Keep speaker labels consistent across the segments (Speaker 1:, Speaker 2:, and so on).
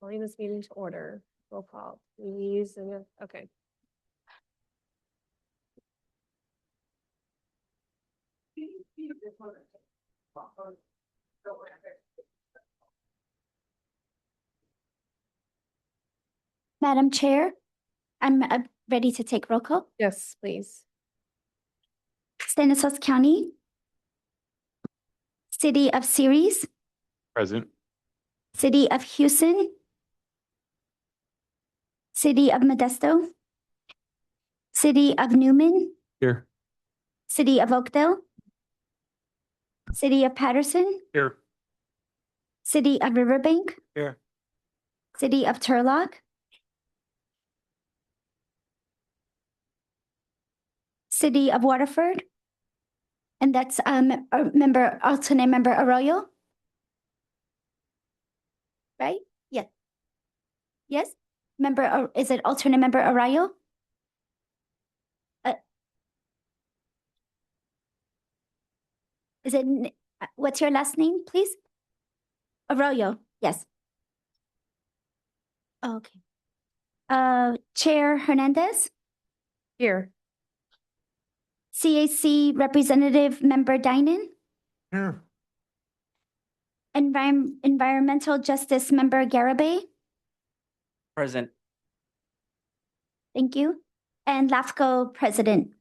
Speaker 1: Calling this meeting to order. Roll call, please. Okay.
Speaker 2: Madam Chair, I'm ready to take roll call.
Speaker 1: Yes, please.
Speaker 2: Stanislaus County. City of Ceres.
Speaker 3: Present.
Speaker 2: City of Houston. City of Modesto. City of Newman.
Speaker 3: Here.
Speaker 2: City of Oakdale. City of Patterson.
Speaker 3: Here.
Speaker 2: City of Riverbank.
Speaker 3: Here.
Speaker 2: City of Turlock. City of Waterford. And that's alternate member Arroyo. Right? Yes. Yes? Is it alternate member Arroyo? What's your last name, please? Arroyo, yes. Okay. Chair Hernandez?
Speaker 1: Here.
Speaker 2: CAC Representative Member Dinan?
Speaker 3: Here.
Speaker 2: Environmental Justice Member Garibay?
Speaker 4: Present.
Speaker 2: Thank you. And LAFCO President?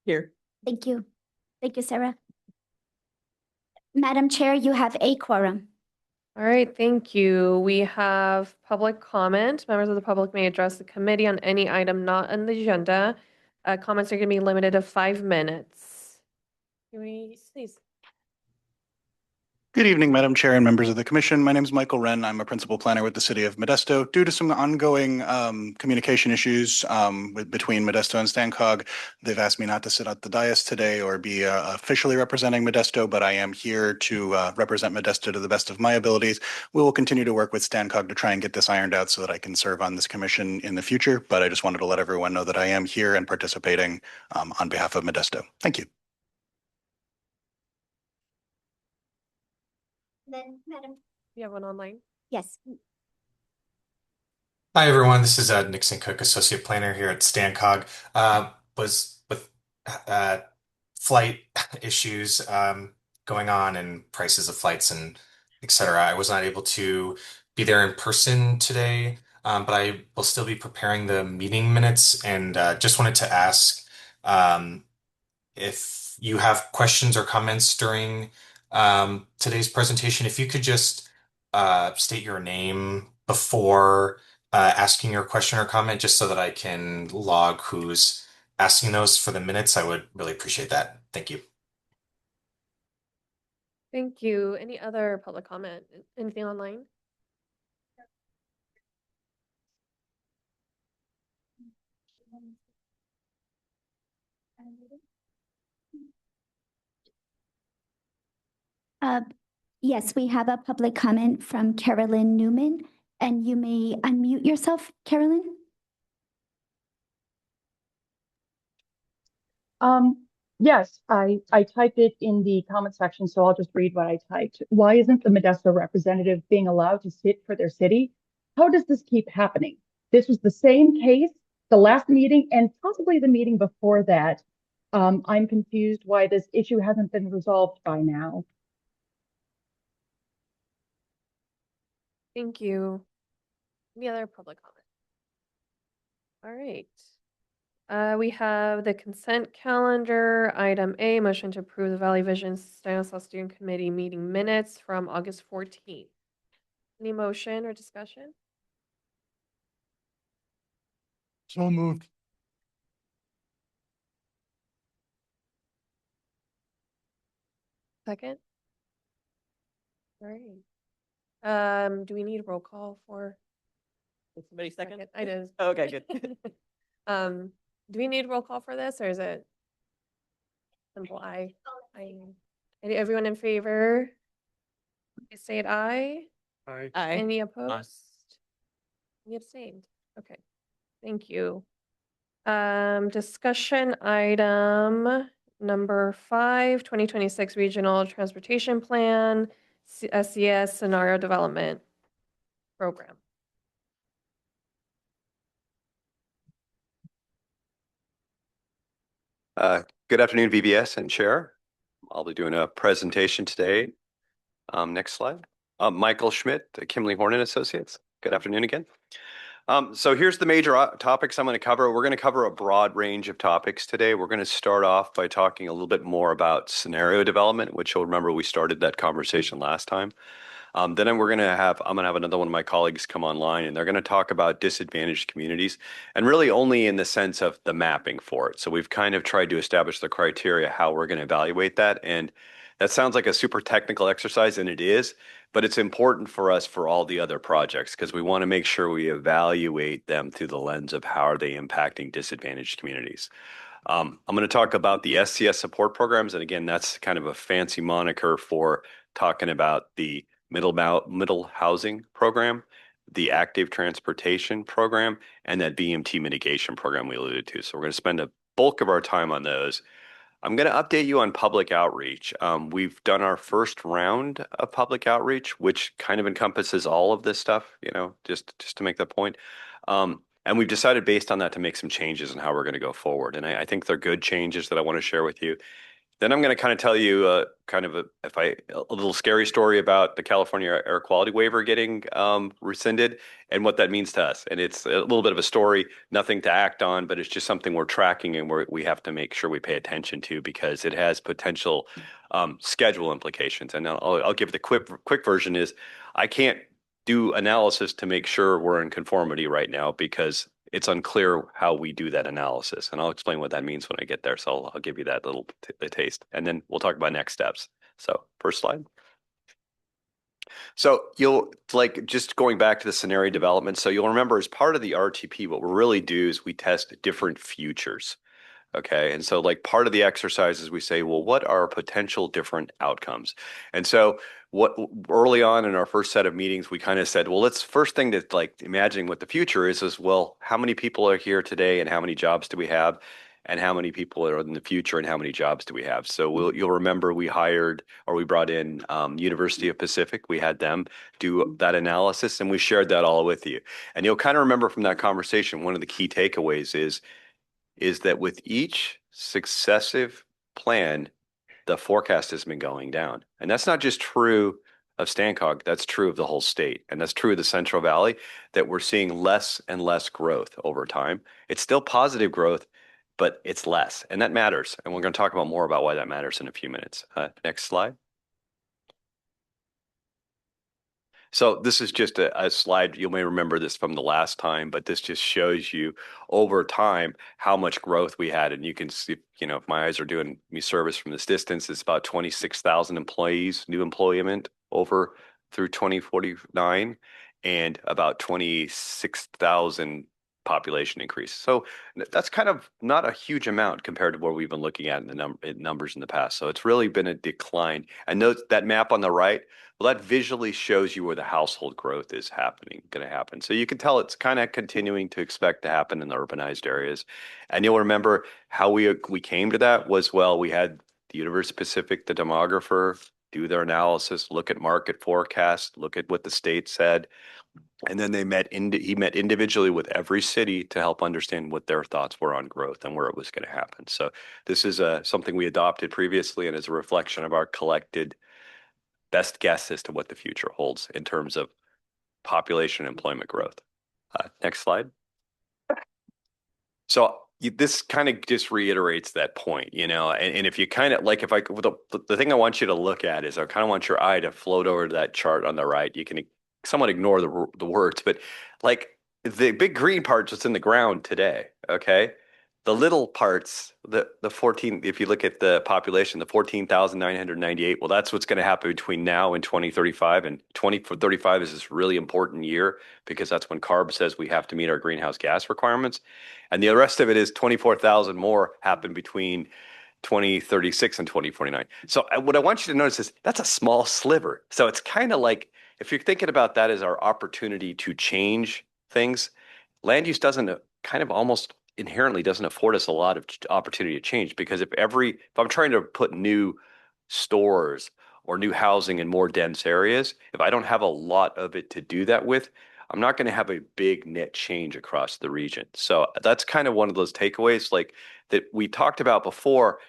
Speaker 4: Here.
Speaker 2: Thank you. Thank you, Sarah. Madam Chair, you have a quorum.
Speaker 1: All right, thank you. We have public comment. Members of the public may address the committee on any item not on the agenda. Comments are going to be limited to 5 minutes. Please.
Speaker 5: Good evening, Madam Chair and members of the Commission. My name is Michael Wren. I'm a principal planner with the City of Modesto. Due to some ongoing communication issues between Modesto and Stancog, they've asked me not to sit at the dais today or be officially representing Modesto, but I am here to represent Modesto to the best of my abilities. We will continue to work with Stancog to try and get this ironed out so that I can serve on this commission in the future, but I just wanted to let everyone know that I am here and participating on behalf of Modesto. Thank you.
Speaker 2: Then, Madam.
Speaker 1: You have one online?
Speaker 2: Yes.
Speaker 6: Hi, everyone. This is Nixon Cook, Associate Planner here at Stancog. Was with flight issues going on and prices of flights and et cetera. I was not able to be there in person today, but I will still be preparing the meeting minutes and just wanted to ask if you have questions or comments during today's presentation, if you could just state your name before asking your question or comment, just so that I can log who's asking those for the minutes, I would really appreciate that. Thank you.
Speaker 1: Thank you. Any other public comment? Anything online?
Speaker 2: Yes, we have a public comment from Carolyn Newman, and you may unmute yourself, Carolyn.
Speaker 7: Yes, I typed it in the comment section, so I'll just read what I typed. Why isn't the Modesto representative being allowed to sit for their city? How does this keep happening? This was the same case the last meeting and possibly the meeting before that. I'm confused why this issue hasn't been resolved by now.
Speaker 1: Thank you. Any other public comment? All right. We have the consent calendar. Item A, motion to approve the Valley Vision Stanislaus Steering Committee meeting minutes from August 14th. Any motion or discussion?
Speaker 3: So moved.
Speaker 1: Second? All right. Do we need a roll call for?
Speaker 4: Did somebody second?
Speaker 1: I did.
Speaker 4: Oh, okay, good.
Speaker 1: Do we need a roll call for this, or is it simple aye? Everyone in favor? Please say it aye.
Speaker 3: Aye.
Speaker 4: Aye.
Speaker 1: Any opposed? Any abstained? Okay, thank you. Discussion item number 5, 2026 Regional Transportation Plan, SCS Scenario Development. program.
Speaker 8: Good afternoon, VVS and Chair. I'll be doing a presentation today. Next slide. Michael Schmidt, Kimley Horn and Associates. Good afternoon again. So here's the major topics I'm going to cover. We're going to cover a broad range of topics today. We're going to start off by talking a little bit more about scenario development, which you'll remember we started that conversation last time. Then I'm going to have another one of my colleagues come online, and they're going to talk about disadvantaged communities, and really only in the sense of the mapping for it. So we've kind of tried to establish the criteria how we're going to evaluate that. And that sounds like a super technical exercise, and it is, but it's important for us for all the other projects because we want to make sure we evaluate them through the lens of how are they impacting disadvantaged communities. I'm going to talk about the SCS support programs. And again, that's kind of a fancy moniker for talking about the middle housing program, the active transportation program, and that VMT mitigation program we alluded to. So we're going to spend a bulk of our time on those. I'm going to update you on public outreach. We've done our first round of public outreach, which kind of encompasses all of this stuff, just to make that point. And we've decided based on that to make some changes in how we're going to go forward. And I think they're good changes that I want to share with you. Then I'm going to kind of tell you a little scary story about the California air quality waiver getting rescinded and what that means to us. And it's a little bit of a story, nothing to act on, but it's just something we're tracking and we have to make sure we pay attention to because it has potential schedule implications. And I'll give the quick version is I can't do analysis to make sure we're in conformity right now because it's unclear how we do that analysis. And I'll explain what that means when I get there. So I'll give you that little taste. And then we'll talk about next steps. So first slide. So just going back to the scenario development. So you'll remember as part of the RTP, what we really do is we test different futures. Okay. And so part of the exercise is we say, well, what are potential different outcomes? And so what early on in our first set of meetings, we kind of said, well, let's first thing to imagining what the future is, well, how many people are here today and how many jobs do we have? And how many people are in the future and how many jobs do we have? So you'll remember we brought in University of Pacific. We had them do that analysis and we shared that all with you. And you'll kind of remember from that conversation, one of the key takeaways is that with each successive plan, the forecast has been going down. And that's not just true of Stancog, that's true of the whole state. And that's true of the Central Valley, that we're seeing less and less growth over time. It's still positive growth, but it's less. And that matters. And we're going to talk about more about why that matters in a few minutes. Next slide. So this is just a slide. You may remember this from the last time, but this just shows you over time how much growth we had. And you can see, if my eyes are doing me service from this distance, it's about 26,000 employees, new employment over through 2049, and about 26,000 population increase. So that's kind of not a huge amount compared to what we've been looking at in the numbers in the past. So it's really been a decline. And that map on the right, well, that visually shows you where the household growth is going to happen. So you can tell it's kind of continuing to expect to happen in the urbanized areas. And you'll remember how we came to that was, well, we had the University of Pacific, the demographer, do their analysis, look at market forecasts, look at what the state said. And then he met individually with every city to help understand what their thoughts were on growth and where it was going to happen. So this is something we adopted previously and is a reflection of our collected best guess as to what the future holds in terms of population and employment growth. Next slide. So this kind of just reiterates that point, and if you kind of the thing I want you to look at is I kind of want your eye to float over to that chart on the right. You can somewhat ignore the words, but the big green part's just in the ground today. Okay. The little parts, the 14, if you look at the population, the 14,998, well, that's what's going to happen between now and 2035. And 2035 is this really important year because that's when CARB says we have to meet our greenhouse gas requirements. And the rest of it is 24,000 more happen between 2036 and 2049. So what I want you to notice is that's a small sliver. So it's kind of like, if you're thinking about that as our opportunity to change things, land use doesn't kind of almost inherently doesn't afford us a lot of opportunity to change because if I'm trying to put new stores or new housing in more dense areas, if I don't have a lot of it to do that with, I'm not going to have a big net change across the region. So that's kind of one of those takeaways like that we talked about before,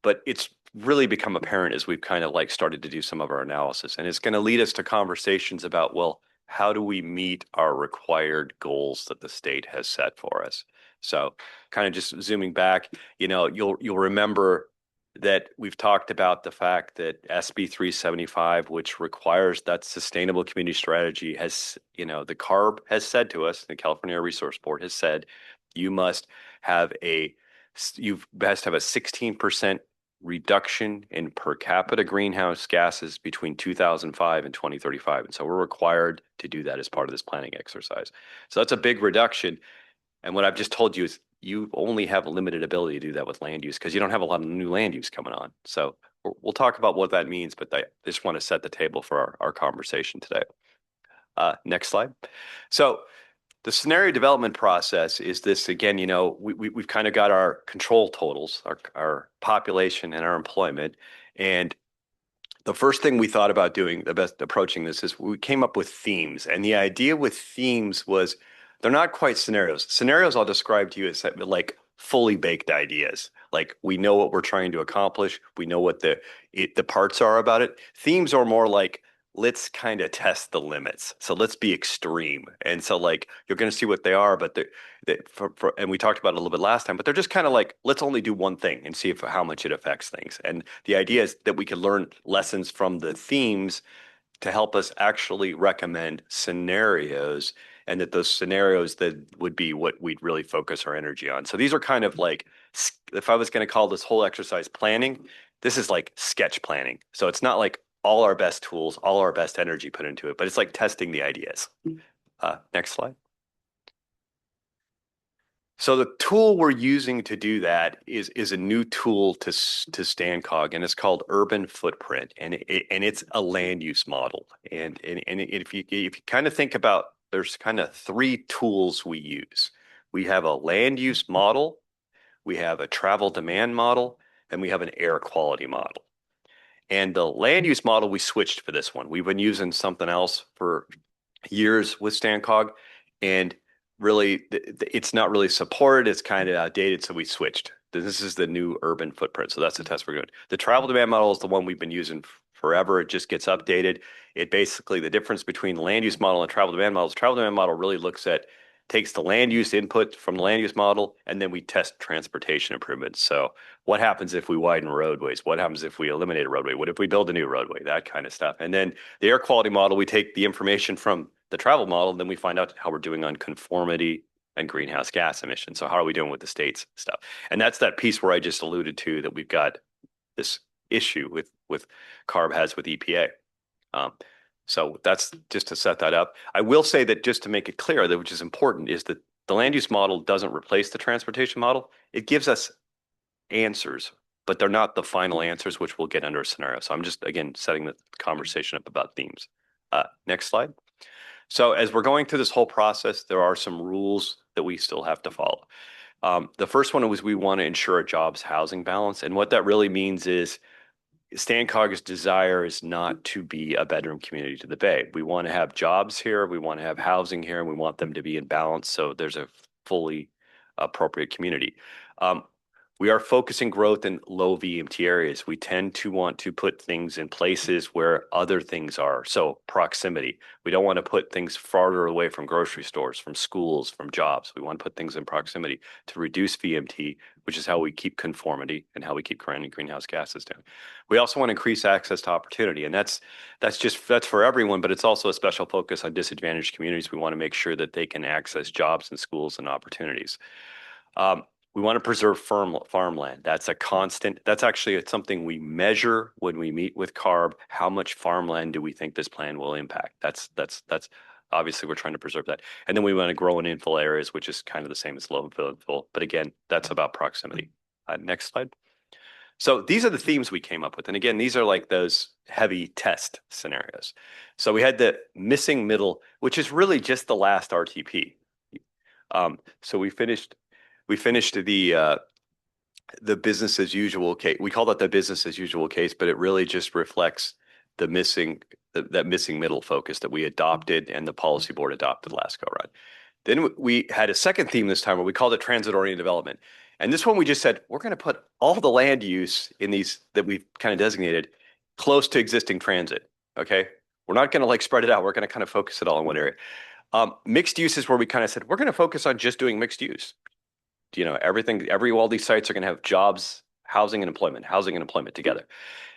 Speaker 8: but it's really become apparent as we've kind of like started to do some of our analysis. And it's going to lead us to conversations about, well, how do we meet our required goals that the state has set for us? So kind of just zooming back, you'll remember that we've talked about the fact that SB 375, which requires that sustainable community strategy, has, the CARB has said to us, the California Air Resource Board has said, you must have a 16% reduction in per capita greenhouse gases between 2005 and 2035. And so we're required to do that as part of this planning exercise. So that's a big reduction. And what I've just told you is you only have a limited ability to do that with land use because you don't have a lot of new land use coming on. So we'll talk about what that means, but I just want to set the table for our conversation today. Next slide. So the scenario development process is this, again, we've kind of got our control totals, our population and our employment. And the first thing we thought about doing, the best approaching this is we came up with themes. And the idea with themes was they're not quite scenarios. Scenarios I'll describe to you as like fully baked ideas. Like we know what we're trying to accomplish. We know what the parts are about it. Themes are more like, let's kind of test the limits. So let's be extreme. And so like you're going to see what they are, but and we talked about it a little bit last time, but they're just kind of like, let's only do one thing and see how much it affects things. And the idea is that we can learn lessons from the themes to help us actually recommend scenarios, and that those scenarios that would be what we'd really focus our energy on. So these are kind of like, if I was going to call this whole exercise planning, this is like sketch planning. So it's not like all our best tools, all our best energy put into it, but it's like testing the ideas. Next slide. So the tool we're using to do that is a new tool to StanCog, and it's called Urban Footprint, and it's a land use model. And if you kind of think about, there's kind of three tools we use. We have a land use model, we have a travel demand model, and we have an air quality model. And the land use model we switched for this one. We've been using something else for years with StanCog, and really it's not really supported. It's kind of outdated, so we switched. This is the new urban footprint. So that's the test we're doing. The travel demand model is the one we've been using forever. It just gets updated. It basically, the difference between the land use model and travel demand model is travel demand model really takes the land use input from the land use model, and then we test transportation improvements. So what happens if we widen roadways? What happens if we eliminate a roadway? What if we build a new roadway? That kind of stuff. And then the air quality model, we take the information from the travel model, and then we find out how we're doing on conformity and greenhouse gas emissions. So how are we doing with the state's stuff? And that's that piece where I just alluded to that we've got this issue with CARB has with EPA. So that's just to set that up. I will say that just to make it clear, that which is important, is that the land use model doesn't replace the transportation model. It gives us answers, but they're not the final answers, which we'll get under a scenario. So I'm just, again, setting the conversation up about themes. Next slide. So as we're going through this whole process, there are some rules that we still have to follow. The first one was we want to ensure a jobs housing balance. And what that really means is StanCog's desire is not to be a bedroom community to the Bay. We want to have jobs here, we want to have housing here, and we want them to be in balance so there's a fully appropriate community. We are focusing growth in low VMT areas. We tend to want to put things in places where other things are. So proximity. We don't want to put things farther away from grocery stores, from schools, from jobs. We want to put things in proximity to reduce VMT, which is how we keep conformity and how we keep greenhouse gases down. We also want to increase access to opportunity, and that's for everyone, but it's also a special focus on disadvantaged communities. We want to make sure that they can access jobs and schools and opportunities. We want to preserve farmland. That's a constant. That's actually something we measure when we meet with CARB. How much farmland do we think this plan will impact? That's obviously we're trying to preserve that. And then we want to grow in infill areas, which is kind of the same as low infill. But again, that's about proximity. Next slide. So these are the themes we came up with. And again, these are like those heavy test scenarios. So we had the missing middle, which is really just the last RTP. So we finished the business as usual case. We call that the business as usual case, but it really just reflects the missing that missing middle focus that we adopted and the policy board adopted last go around. Then we had a second theme this time where we called it transit-oriented development. And this one we just said, we're going to put all the land use in these that we've kind of designated close to existing transit. Okay. We're not going to like spread it out. We're going to kind of focus it all in one area. Mixed use is where we kind of said, we're going to focus on just doing mixed use. You know, all these sites are going to have jobs, housing and employment together.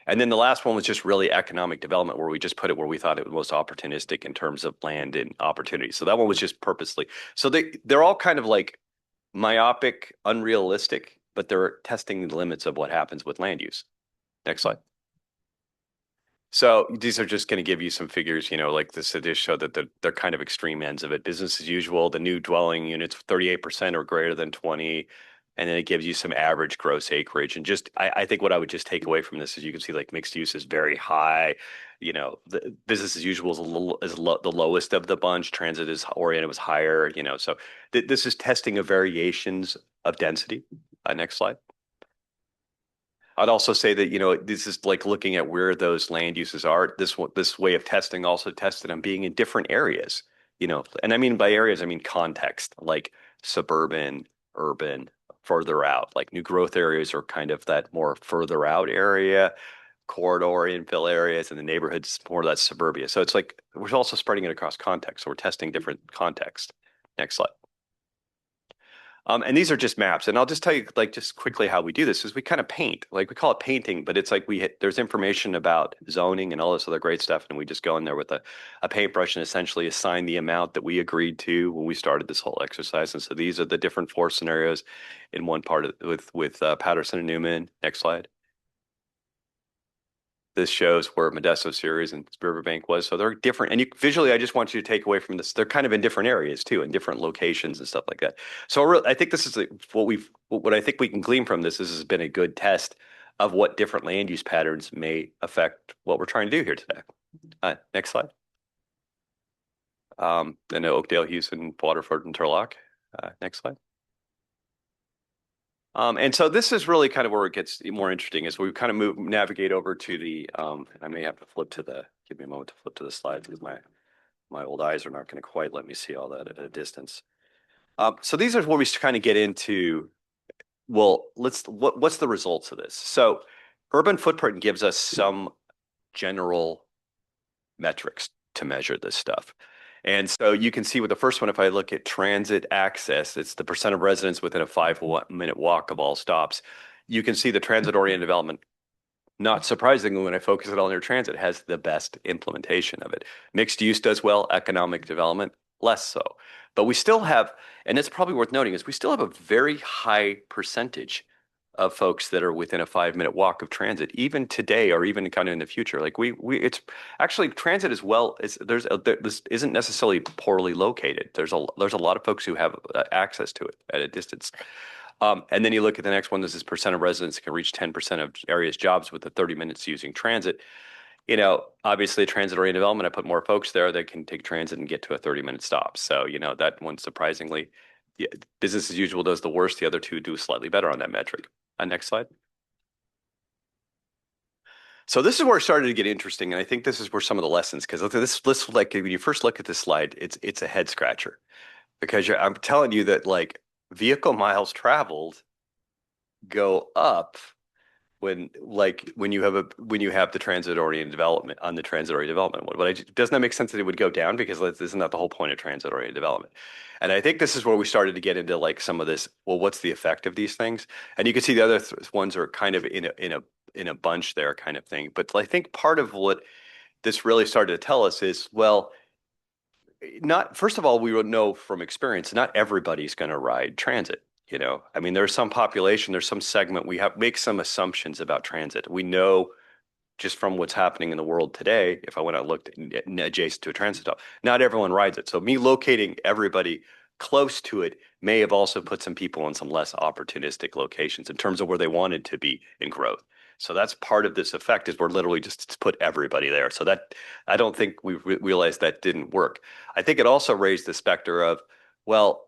Speaker 8: And then the last one was just really economic development, where we just put it where we thought it was most opportunistic in terms of land and opportunity. So that one was just purposely. So they're all kind of like myopic, unrealistic, but they're testing the limits of what happens with land use. Next slide. So these are just going to give you some figures, you know, like this. It just show that they're kind of extreme ends of it. Business as usual, the new dwelling units, 38% or greater than 20. And then it gives you some average gross acreage. And just, I think what I would just take away from this is you can see like mixed use is very high. You know, the business as usual is the lowest of the bunch. Transit is oriented was higher, you know. So this is testing of variations of density. Next slide. I'd also say that, you know, this is like looking at where those land uses are. This way of testing also tested on being in different areas, you know, and I mean by areas, I mean context, like suburban, urban, further out, like new growth areas are kind of that more further out area, corridor infill areas, and the neighborhoods more of that suburbia. So it's like we're also spreading it across context. So we're testing different context. Next slide. And these are just maps. And I'll just tell you, like, just quickly how we do this is we kind of paint, like we call it painting, but it's like there's information about zoning and all this other great stuff. And we just go in there with a paintbrush and essentially assign the amount that we agreed to when we started this whole exercise. And so these are the different 4 scenarios in one part with Patterson and Newman. Next slide. This shows where Modesto series and Riverbank was. So they're different. And visually, I just want you to take away from this. They're kind of in different areas too, in different locations and stuff like that. So I think this is what I think we can glean from this. This has been a good test of what different land use patterns may affect what we're trying to do here today. Next slide. Then Oakdale, Houston, Waterford, and Turlock. Next slide. And so this is really kind of where it gets more interesting as we kind of navigate over to the, I may have to give me a moment to flip to the slide because my old eyes are not going to quite let me see all that at a distance. So these are where we kind of get into, well, what's the results of this? So urban footprint gives us some general metrics to measure this stuff. And so you can see with the first one, if I look at transit access, it's the percent of residents within a 5-minute walk of all stops. You can see the transit-oriented development, not surprisingly, when I focus it all near transit, has the best implementation of it. Mixed use does well, economic development, less so. But we still have, and it's probably worth noting, is we still have a very high percentage of folks that are within a 5-minute walk of transit, even today or even kind of in the future. Like it's actually transit as well. This isn't necessarily poorly located. There's a lot of folks who have access to it at a distance. And then you look at the next one. This is percent of residents can reach 10% of areas jobs with the 30 minutes using transit. You know, obviously transit-oriented development, I put more folks there that can take transit and get to a 30-minute stop. So, you know, that one surprisingly, yeah, business as usual does the worst. The other two do slightly better on that metric. Next slide. So this is where it started to get interesting, and I think this is where some of the lessons, because this like when you first look at this slide, it's a head scratcher, because I'm telling you that like vehicle miles traveled go up when you have the transit-oriented development on the transit-oriented development one. But doesn't that make sense that it would go down, because isn't that the whole point of transit-oriented development? And I think this is where we started to get into like some of this. Well, what's the effect of these things? And you can see the other ones are kind of in a bunch there, kind of thing. But I think part of what this really started to tell us is, well, not first of all, we would know from experience, not everybody's going to ride transit. You know, I mean, there's some population, there's some segment, we have make some assumptions about transit. We know just from what's happening in the world today, if I went out and looked adjacent to a transit stop, not everyone rides it. So me locating everybody close to it may have also put some people in some less opportunistic locations in terms of where they wanted to be in growth. So that's part of this effect, is we're literally just put everybody there. So that I don't think we realized that didn't work. I think it also raised the specter of, well,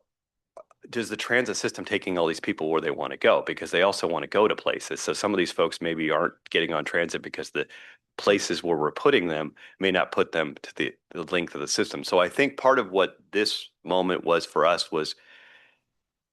Speaker 8: does the transit system taking all these people where they want to go? Because they also want to go to places. So some of these folks maybe aren't getting on transit because places where we're putting them may not put them to the length of the system. So I think part of what this moment was for us was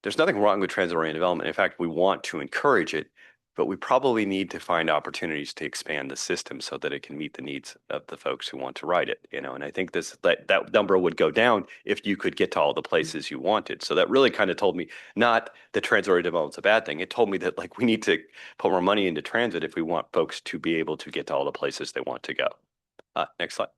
Speaker 8: there's nothing wrong with transit-oriented development. In fact, we want to encourage it, but we probably need to find opportunities to expand the system so that it can meet the needs of the folks who want to ride it, you know. And I think that number would go down if you could get to all the places you wanted. So that really kind of told me not that transit-oriented development's a bad thing. It told me that like we need to put more money into transit if we want folks to be able to get to all the places they want to go. Next slide.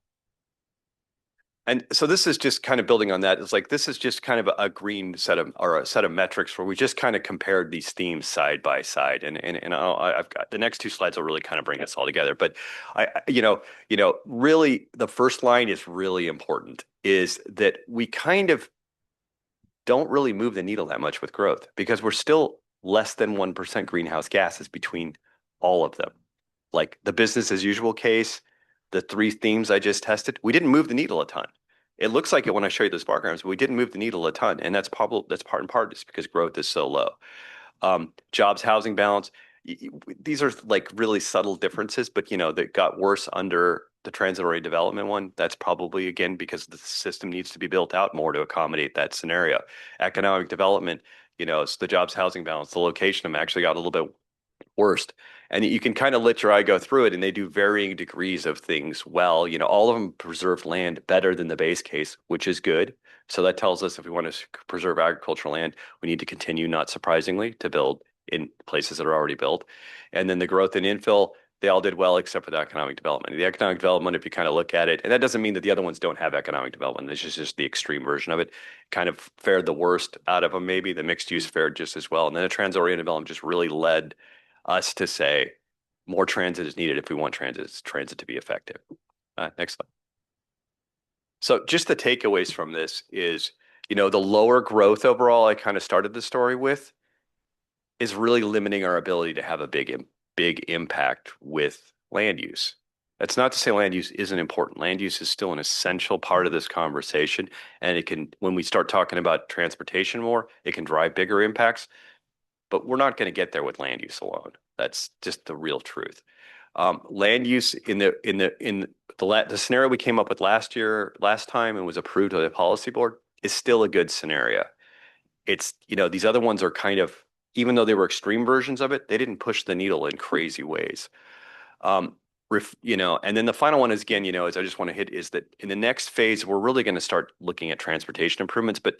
Speaker 8: And so this is just kind of building on that. It's like this is just kind of a green set of or a set of metrics where we just kind of compared these themes side by side. And I've got the next two slides will really kind of bring us all together. But really the first line is really important, is that we kind of don't really move the needle that much with growth because we're still less than 1% greenhouse gases between all of them. Like the business as usual case, the three themes I just tested, we didn't move the needle a ton. It looks like it when I show you those bar graphs, but we didn't move the needle a ton. And that's part and part just because growth is so low. Jobs, housing balance, these are like really subtle differences, but that got worse under the transitory development one. That's probably, again, because the system needs to be built out more to accommodate that scenario. Economic development, it's the jobs, housing balance, the location of them actually got a little bit worst. And you can kind of let your eye go through it, and they do varying degrees of things well. All of them preserve land better than the base case, which is good. So that tells us if we want to preserve agricultural land, we need to continue, not surprisingly, to build in places that are already built. And then the growth in infill, they all did well except for the economic development. The economic development, if you kind of look at it, and that doesn't mean that the other ones don't have economic development. This is just the extreme version of it. Kind of fared the worst out of them, maybe. The mixed use fared just as well. And then the trans-oriented development just really led us to say more transit is needed if we want transit to be effective. Next slide. So just the takeaways from this is, the lower growth overall I kind of started the story with is really limiting our ability to have a big impact with land use. That's not to say land use isn't important. Land use is still an essential part of this conversation. And it can, when we start talking about transportation more, it can drive bigger impacts. But we're not going to get there with land use alone. That's just the real truth. Land use in the scenario we came up with last time and was approved by the policy board is still a good scenario. It's, these other ones are kind of, even though they were extreme versions of it, they didn't push the needle in crazy ways. And then the final one is, again, as I just want to hit, is that in the next phase, we're really going to start looking at transportation improvements, but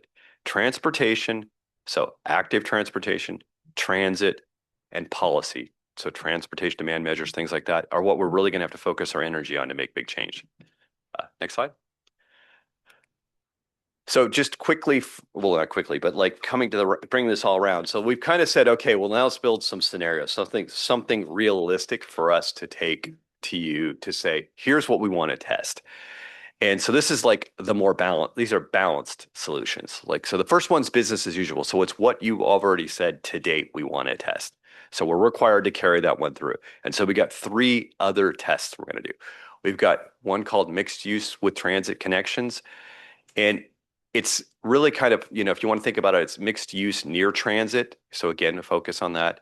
Speaker 8: transportation, so active transportation, transit, and policy. So transportation demand measures, things like that, are what we're really going to have to focus our energy on to make big change. Next slide. So just quickly, well, not quickly, but like bringing this all around. So we've kind of said, okay, well, now let's build some scenarios, something realistic for us to take to you to say, here's what we want to test. And so this is like the more balanced, these are balanced solutions. So the first one's business as usual. So it's what you already said to date we want to test. So we're required to carry that one through. And so we got 3 other tests we're going to do. We've got one called mixed use with transit connections. And it's really kind of, if you want to think about it, it's mixed use near transit. So again, a focus on that.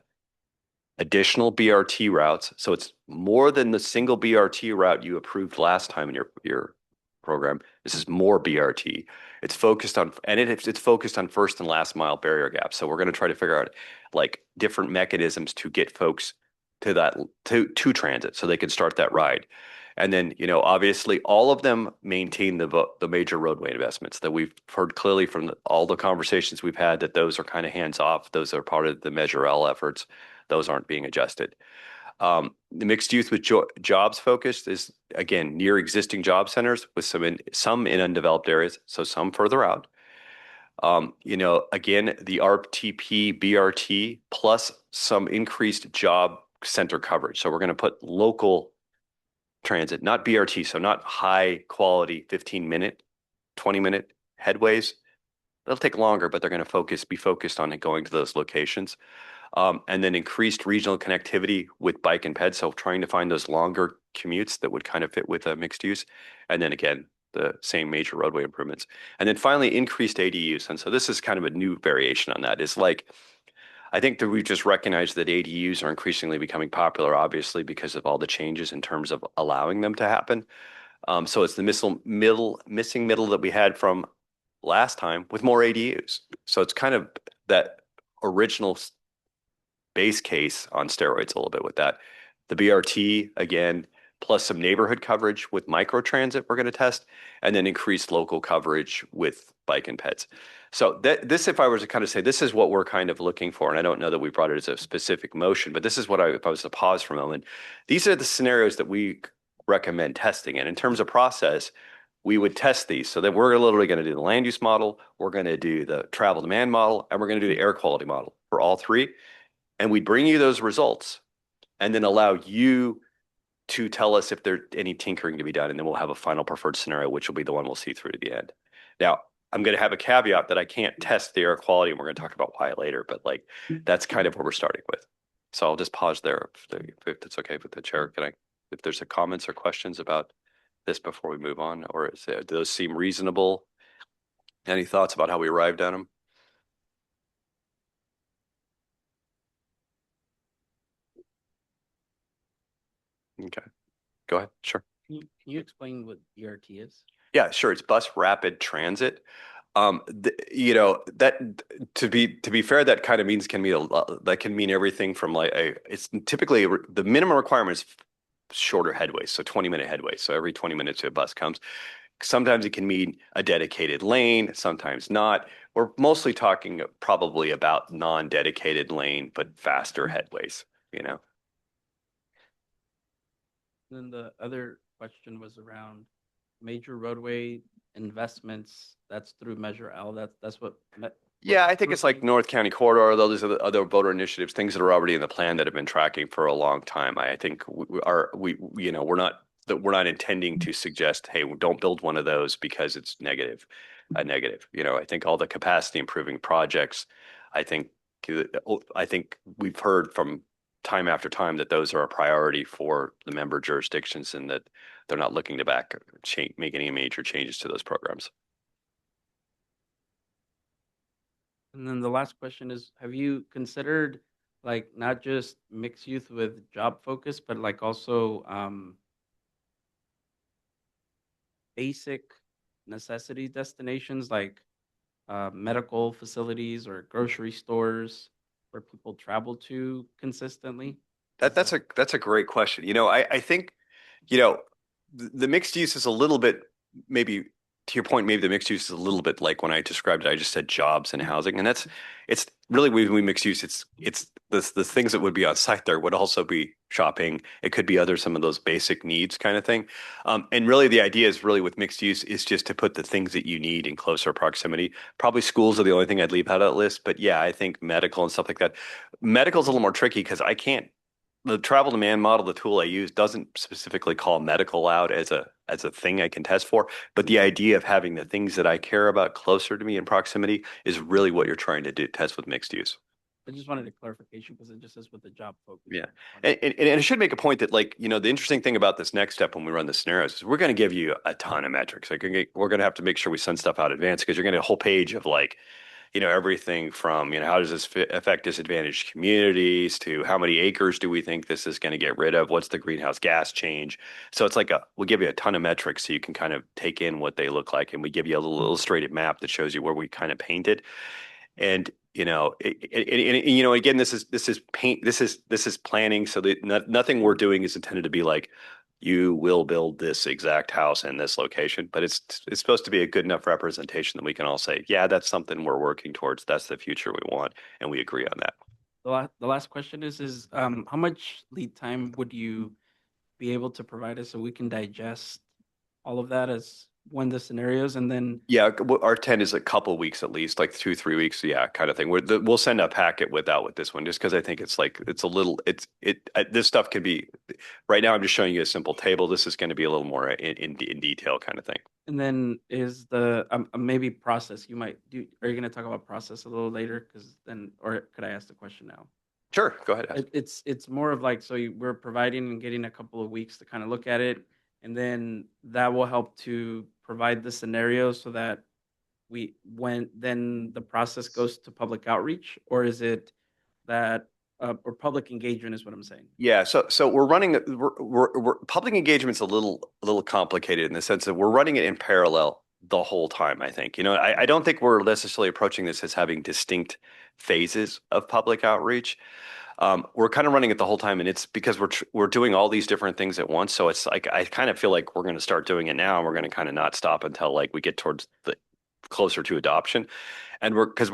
Speaker 8: Additional BRT routes. So it's more than the single BRT route you approved last time in your program. This is more BRT. It's focused on, and it's focused on first and last mile barrier gaps. So we're going to try to figure out like different mechanisms to get folks to that, to transit so they can start that ride. And then, obviously all of them maintain the major roadway investments that we've heard clearly from all the conversations we've had, that those are kind of hands off. Those are part of the Measure L efforts. Those aren't being adjusted. The mixed use with jobs focused is, again, near existing job centers with some in undeveloped areas, so some further out. Again, the RTP, BRT, plus some increased job center coverage. So we're going to put local transit, not BRT, so not high quality 15-minute, 20-minute headways. They'll take longer, but they're going to be focused on going to those locations. And then increased regional connectivity with bike and ped. So trying to find those longer commutes that would kind of fit with a mixed use. And then again, the same major roadway improvements. And then finally, increased ADUs. And so this is kind of a new variation on that. It's like, I think that we've just recognized that ADUs are increasingly becoming popular, obviously, because of all the changes in terms of allowing them to happen. So it's the missing middle that we had from last time with more ADUs. So it's kind of that original base case on steroids a little bit with that. The BRT again, plus some neighborhood coverage with microtransit we're going to test, and then increased local coverage with bike and peds. So this, if I were to kind of say, this is what we're kind of looking for, and I don't know that we brought it as a specific motion, but this is what if I was to pause for a moment, these are the scenarios that we recommend testing. And in terms of process, we would test these so that we're literally going to do the land use model, we're going to do the travel demand model, and we're going to do the air quality model for all three. And we'd bring you those results and then allow you to tell us if there's any tinkering to be done. And then we'll have a final preferred scenario, which will be the one we'll see through to the end. Now, I'm going to have a caveat that I can't test the air quality, and we're going to talk about why later, but like that's kind of what we're starting with. So I'll just pause there if it's okay with the chair. If there's a comments or questions about this before we move on, or do those seem reasonable? Any thoughts about how we arrived at them? Okay, go ahead. Sure.
Speaker 4: Can you explain what BRT is?
Speaker 8: Yeah, sure. It's bus rapid transit. You know, that to be fair, that kind of means can mean a lot. That can mean everything from like it's typically the minimum requirement is shorter headways, so 20-minute headways. So every 20 minutes a bus comes. Sometimes it can mean a dedicated lane, sometimes not. We're mostly talking probably about non-dedicated lane, but faster headways, you know.
Speaker 4: Then the other question was around major roadway investments. That's through Measure L. That's what.
Speaker 8: Yeah, I think it's like North County Corridor, those are the other voter initiatives, things that are already in the plan that have been tracking for a long time. I think you know, we're not intending to suggest, hey, don't build one of those because it's a negative. You know, I think all the capacity improving projects, I think we've heard from time after time that those are a priority for the member jurisdictions and that they're not looking to make any major changes to those programs.
Speaker 4: And then the last question is, have you considered like not just mixed youth with job focus, but like also basic necessity destinations like medical facilities or grocery stores where people travel to consistently?
Speaker 8: That's a great question. You know, I think, you know, the mixed use is a little bit, maybe to your point, maybe the mixed use is a little bit like when I described it, I just said jobs and housing. And it's really when we mixed use, it's the things that would be on site there would also be shopping. It could be some of those basic needs kind of thing. And really the idea is really with mixed use is just to put the things that you need in closer proximity. Probably schools are the only thing I'd leave out of that list. But yeah, I think medical and stuff like that. Medical is a little more tricky because the travel demand model, the tool I use, doesn't specifically call medical out as a thing I can test for. But the idea of having the things that I care about closer to me in proximity is really what you're trying to test with mixed use.
Speaker 4: I just wanted a clarification because it just says with the job focus.
Speaker 8: Yeah. And I should make a point that, like, you know, the interesting thing about this next step when we run the scenarios is we're going to give you a ton of metrics. Like, we're going to have to make sure we send stuff out in advance because you're going to get a whole page of like, you know, everything from, you know, how does this affect disadvantaged communities to how many acres do we think this is going to get rid of? What's the greenhouse gas change? So it's like we'll give you a ton of metrics so you can kind of take in what they look like. And we give you a little illustrated map that shows you where we kind of painted. And, you know, you know, again, this is planning. So that nothing we're doing is intended to be like, you will build this exact house in this location, but it's supposed to be a good enough representation that we can all say, yeah, that's something we're working towards. That's the future we want, and we agree on that.
Speaker 4: The last question is how much lead time would you be able to provide us so we can digest all of that as one of the scenarios and then
Speaker 8: Yeah, our 10 is a couple weeks at least, like 2-3 weeks, yeah, kind of thing. We'll send a packet with this one just because I think it's like it's a little this stuff can be right now. I'm just showing you a simple table. This is going to be a little more in detail kind of thing.
Speaker 4: and then is the maybe process you might do? Are you going to talk about process a little later? Because then, or could I ask the question now?
Speaker 8: Sure, go ahead.
Speaker 4: It's more of like we're providing and getting a couple of weeks to kind of look at it, and then that will help to provide the scenario so that then the process goes to public outreach, or is it that, or public engagement is what I'm saying.
Speaker 8: Yeah, so we're running we're public engagement's a little complicated in the sense that we're running it in parallel the whole time, I think. I don't think we're necessarily approaching this as having distinct phases of public outreach. We're kind of running it the whole time, and it's because we're doing all these different things at once. So it's like I kind of feel like we're going to start doing it now, and we're going to kind of not stop until like we get towards the closer to adoption. And because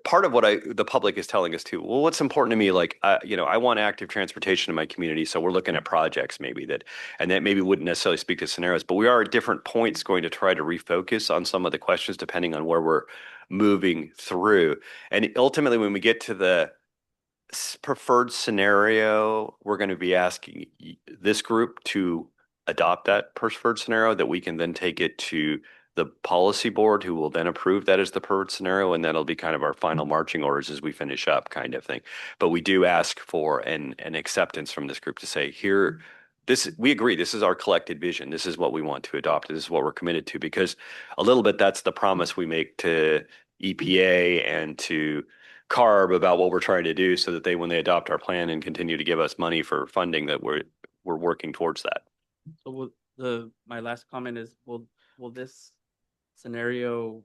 Speaker 8: part of what the public is telling us too. Well, what's important to me, like I want active transportation in my community, so we're looking at projects maybe and that maybe wouldn't necessarily speak to scenarios, but we are at different points going to try to refocus on some of the questions depending on where we're moving through. And ultimately, when we get to the preferred scenario, we're going to be asking this group to adopt that preferred scenario that we can then take it to the policy board who will then approve that as the preferred scenario. And that'll be kind of our final marching orders as we finish up kind of thing. But we do ask for an acceptance from this group to say here, we agree, this is our collected vision. This is what we want to adopt. This is what we're committed to, because a little bit that's the promise we make to EPA and to CARB about what we're trying to do so that when they adopt our plan and continue to give us money for funding, that we're working towards that.
Speaker 4: So my last comment is, will this scenario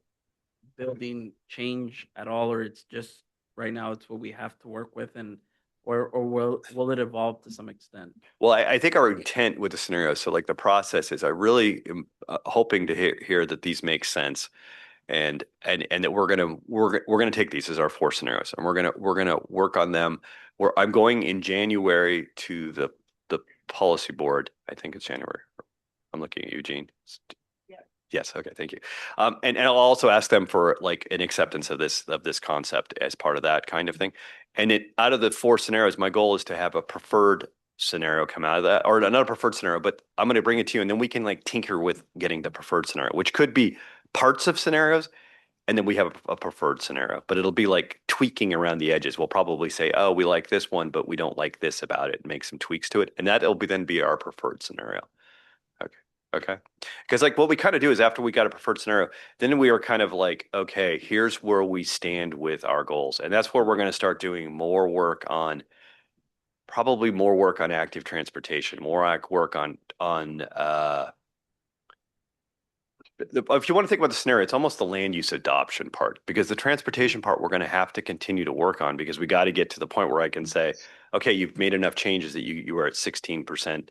Speaker 4: building change at all, or it's just right now it's what we have to work with, or will it evolve to some extent?
Speaker 8: Well, I think our intent with the scenario, so like the process is, I really am hoping to hear that these make sense. And that we're gonna take these as our 4 scenarios, and we're gonna work on them. I'm going in January to the policy board. I think it's January. I'm looking at Eugene. Yes. Okay. Thank you. And I'll also ask them for like an acceptance of this concept as part of that kind of thing. And out of the 4 scenarios, my goal is to have a preferred scenario come out of that, or not a preferred scenario, but I'm going to bring it to you, and then we can like tinker with getting the preferred scenario, which could be parts of scenarios, and then we have a preferred scenario. But it'll be like tweaking around the edges. We'll probably say, oh, we like this one, but we don't like this about it, and make some tweaks to it, and that'll then be our preferred scenario. Okay. Because like what we kind of do is after we got a preferred scenario, then we are kind of like, okay, here's where we stand with our goals. And that's where we're going to start doing probably more work on active transportation, more work on if you want to think about the scenario, it's almost the land use adoption part, because the transportation part we're going to have to continue to work on, because we got to get to the point where I can say, okay, you've made enough changes that you are at 16%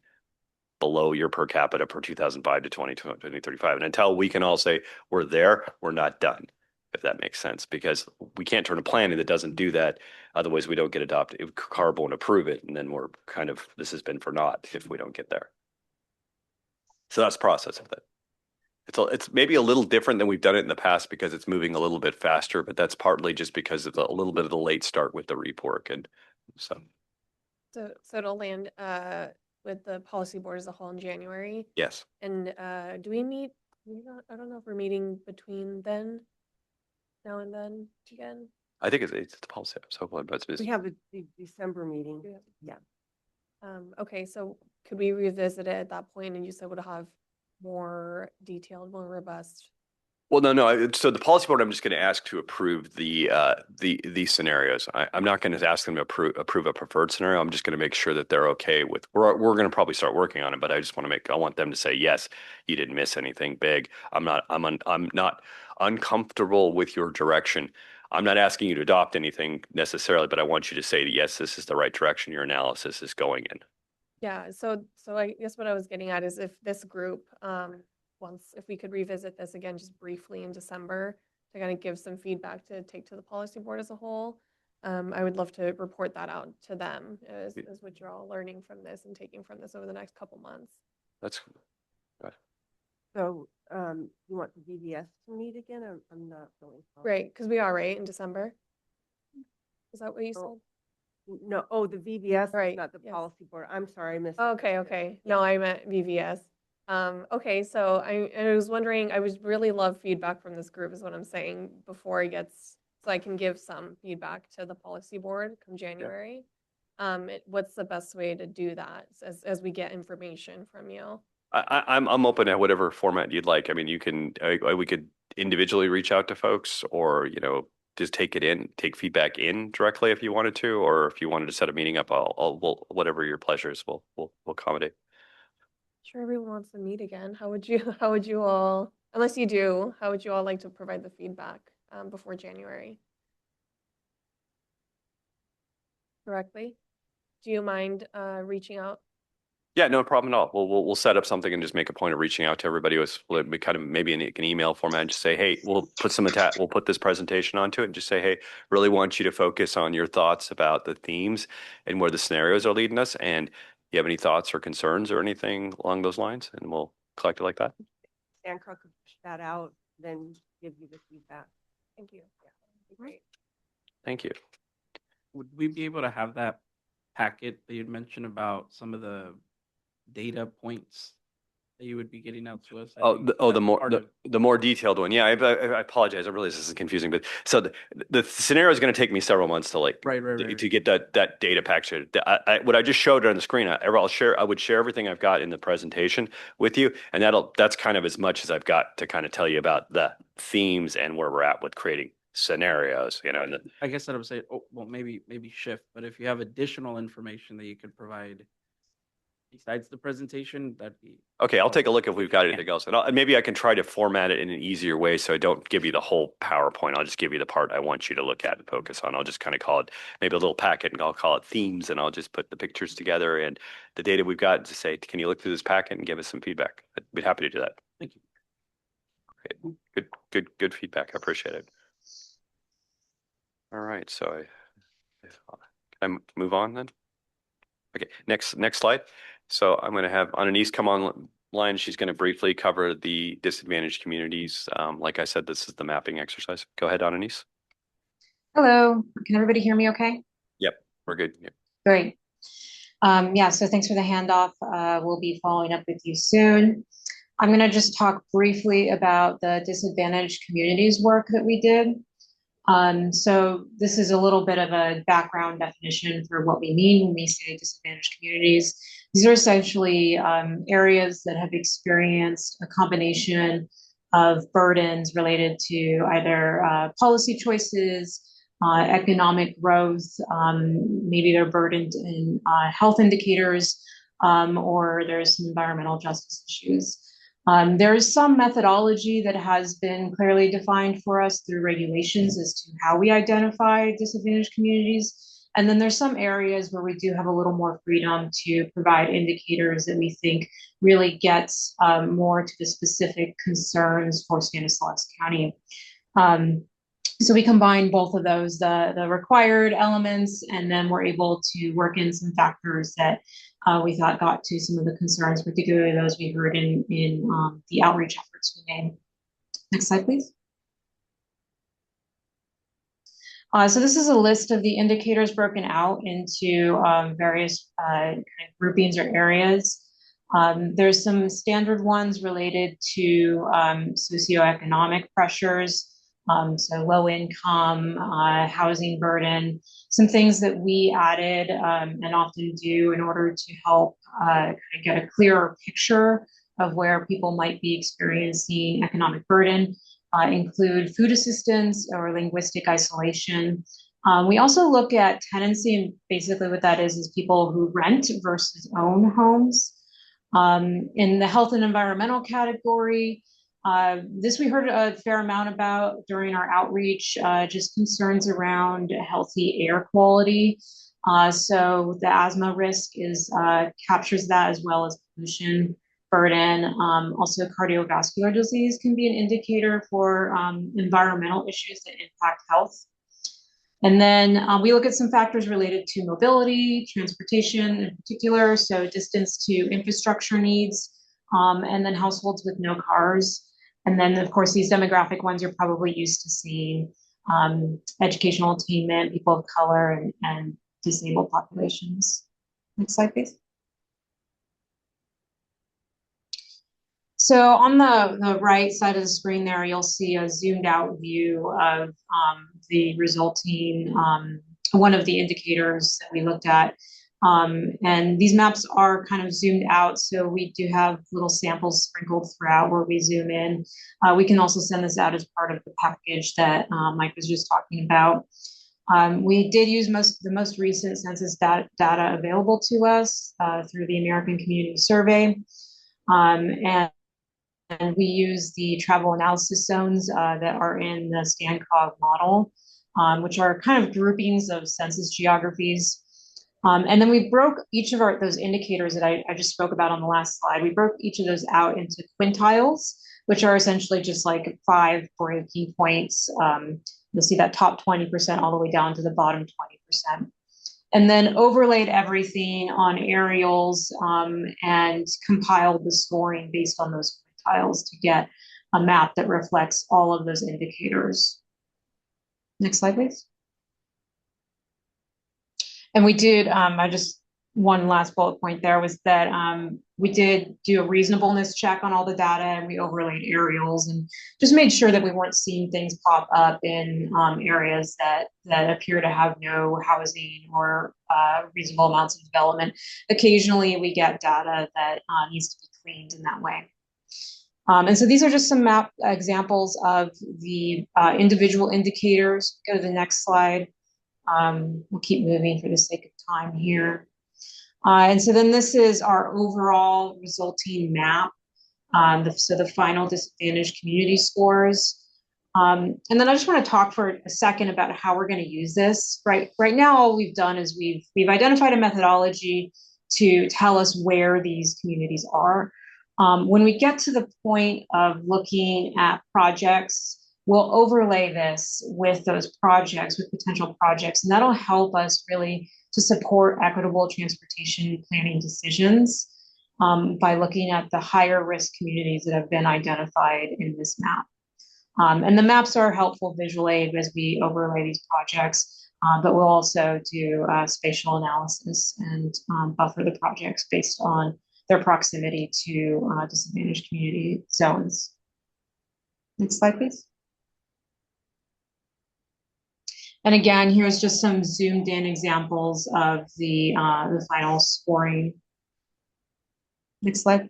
Speaker 8: below your per capita for 2005 to 2035. And until we can all say we're there, we're not done, if that makes sense, because we can't turn a plan that doesn't do that. Otherwise, we don't get adopted. CARB won't approve it. And then we're kind of, this has been for naught if we don't get there. So that's the process of that. It's maybe a little different than we've done it in the past because it's moving a little bit faster, but that's partly just because of a little bit of the late start with the rework. And so
Speaker 1: it'll land with the policy board as a whole in January.
Speaker 8: yes.
Speaker 1: And do we meet? I don't know if we're meeting between now and then again.
Speaker 8: I think it's the policy. So
Speaker 9: We have the December meeting.
Speaker 1: Yeah. Okay, so could we revisit it at that point, and you said would have more detailed, more robust?
Speaker 8: Well, no. So the policy board, I'm just going to ask to approve the scenarios. I'm not going to ask them to approve a preferred scenario. I'm just going to make sure that they're okay with. We're going to probably start working on it, but I just want to I want them to say yes, you didn't miss anything big. I'm not uncomfortable with your direction. I'm not asking you to adopt anything necessarily, but I want you to say yes, this is the right direction your analysis is going in.
Speaker 1: Yeah, so I guess what I was getting at is if this group, if we could revisit this again just briefly in December to kind of give some feedback to take to the policy board as a whole, I would love to report that out to them as what you're all learning from this and taking from this over the next couple months.
Speaker 8: That's good.
Speaker 9: So you want the VVS to meet again? I'm not really following.
Speaker 1: Right, because we are right in December. Is that what you said?
Speaker 9: No, the VVS,
Speaker 1: Right,
Speaker 9: not the
Speaker 1: yes.
Speaker 9: policy board. I'm sorry, I missed.
Speaker 1: Okay. No, I meant VVS. Okay, so I was wondering, I would really love feedback from this group is what I'm saying before it gets, so I can give some feedback to the policy board come January. What's the best way to do that as we get information from you?
Speaker 8: I'm open to whatever format you'd like. I mean, we could individually reach out to folks, or just take feedback in directly if you wanted to, or if you wanted to set a meeting up, whatever your pleasures, we'll accommodate.
Speaker 1: Sure, everyone wants to meet again. How would you all, unless you do, how would you all like to provide the feedback before January? Directly? Do you mind reaching out?
Speaker 8: Yeah, no problem at all. We'll set up something and just make a point of reaching out to everybody. We'll kind of maybe in an email format and just say, hey, we'll put this presentation onto it and just say, hey, really want you to focus on your thoughts about the themes and where the scenarios are leading us. And do you have any thoughts or concerns or anything along those lines? And we'll collect it like that.
Speaker 9: Stancock could push that out, then give you the feedback.
Speaker 1: Thank you. Yeah, that'd be great.
Speaker 8: Thank you.
Speaker 4: Would we be able to have that packet that you'd mentioned about some of the data points that you would be getting out to us?
Speaker 8: The more detailed one. Yeah, I apologize. I realize this is confusing, but so the scenario is going to take me several months to to get that data package. What I just showed on the screen, I would share everything I've got in the presentation with you, and that's kind of as much as I've got to kind of tell you about the themes and where we're at with creating scenarios. And
Speaker 4: I guess that I would say, maybe shift, but if you have additional information that you could provide besides the presentation, that'd be
Speaker 8: okay. I'll take a look if we've got anything else, and maybe I can try to format it in an easier way so I don't give you the whole PowerPoint. I'll just give you the part I want you to look at and focus on. I'll just kind of call it maybe a little packet, and I'll call it themes, and I'll just put the pictures together and the data we've got to say, can you look through this packet and give us some feedback? I'd be happy to do that.
Speaker 4: Thank you.
Speaker 8: Great. Good feedback. I appreciate it. All right, so can I move on then? Okay, next slide. So I'm going to have Anais come online. She's going to briefly cover the disadvantaged communities. Like I said, this is the mapping exercise. Go ahead, Anais.
Speaker 10: Hello, can everybody hear me okay?
Speaker 8: Yep, we're good. Yep.
Speaker 10: Great. Yeah, so thanks for the handoff. We'll be following up with you soon. I'm going to just talk briefly about the disadvantaged communities work that we did. So this is a little bit of a background definition for what we mean when we say disadvantaged communities. These are essentially areas that have experienced a combination of burdens related to either policy choices, economic growth, maybe they're burdened in health indicators, or there's some environmental justice issues. There is some methodology that has been clearly defined for us through regulations as to how we identify disadvantaged communities. And then there's some areas where we do have a little more freedom to provide indicators that we think really gets more to the specific concerns for Stanislaus County. So we combine both of those, the required elements, and then we're able to work in some factors that we thought got to some of the concerns, particularly those we heard in the outreach efforts we made. Next slide, please. So this is a list of the indicators broken out into various kind of groupings or areas. There's some standard ones related to socioeconomic pressures, so low income, housing burden, some things that we added and often do in order to help kind of get a clearer picture of where people might be experiencing economic burden. Include food assistance or linguistic isolation. We also look at tenancy, and basically what that is people who rent versus own homes. In the health and environmental category, this we heard a fair amount about during our outreach, just concerns around healthy air quality. So the asthma risk captures that, as well as pollution burden. Also cardiovascular disease can be an indicator for environmental issues that impact health. And then we look at some factors related to mobility, transportation in particular, so distance to infrastructure needs, and then households with no cars. And then, of course, these demographic ones you're probably used to seeing, educational attainment, people of color, and disabled populations. Next slide, please. So on the right side of the screen there, you'll see a zoomed out view of the resulting, one of the indicators that we looked at And these maps are kind of zoomed out, so we do have little samples sprinkled throughout where we zoom in. We can also send this out as part of the package that Mike was just talking about. We did use the most recent census data available to us through the American Community Survey. And we use the travel analysis zones that are in the StanCog model, which are kind of groupings of census geographies. And then we broke each of those indicators that I just spoke about on the last slide. We broke each of those out into quintiles, which are essentially just like 5 breaking points. You'll see that top 20% all the way down to the bottom 20%. And then overlaid everything on aerials and compiled the scoring based on those quintiles to get a map that reflects all of those indicators. Next slide, please. And we did, one last bullet point there was that we did do a reasonableness check on all the data, and we overlaid aerials and just made sure that we weren't seeing things pop up in areas that appear to have no housing or reasonable amounts of development. Occasionally we get data that needs to be cleaned in that way. And so these are just some map examples of the individual indicators. Go to the next slide. We'll keep moving for the sake of time here. And so then this is our overall resulting map. So the final disadvantaged community scores. And then I just want to talk for a second about how we're going to use this. Right now, all we've done is we've identified a methodology to tell us where these communities are. When we get to the point of looking at projects, we'll overlay this with those projects, with potential projects, and that'll help us really to support equitable transportation planning decisions by looking at the higher risk communities that have been identified in this map. And the maps are a helpful visual aid as we overlay these projects, but we'll also do spatial analysis and buffer the projects based on their proximity to disadvantaged community zones. Next slide, please. And again, here's just some zoomed in examples of the final scoring. Next slide.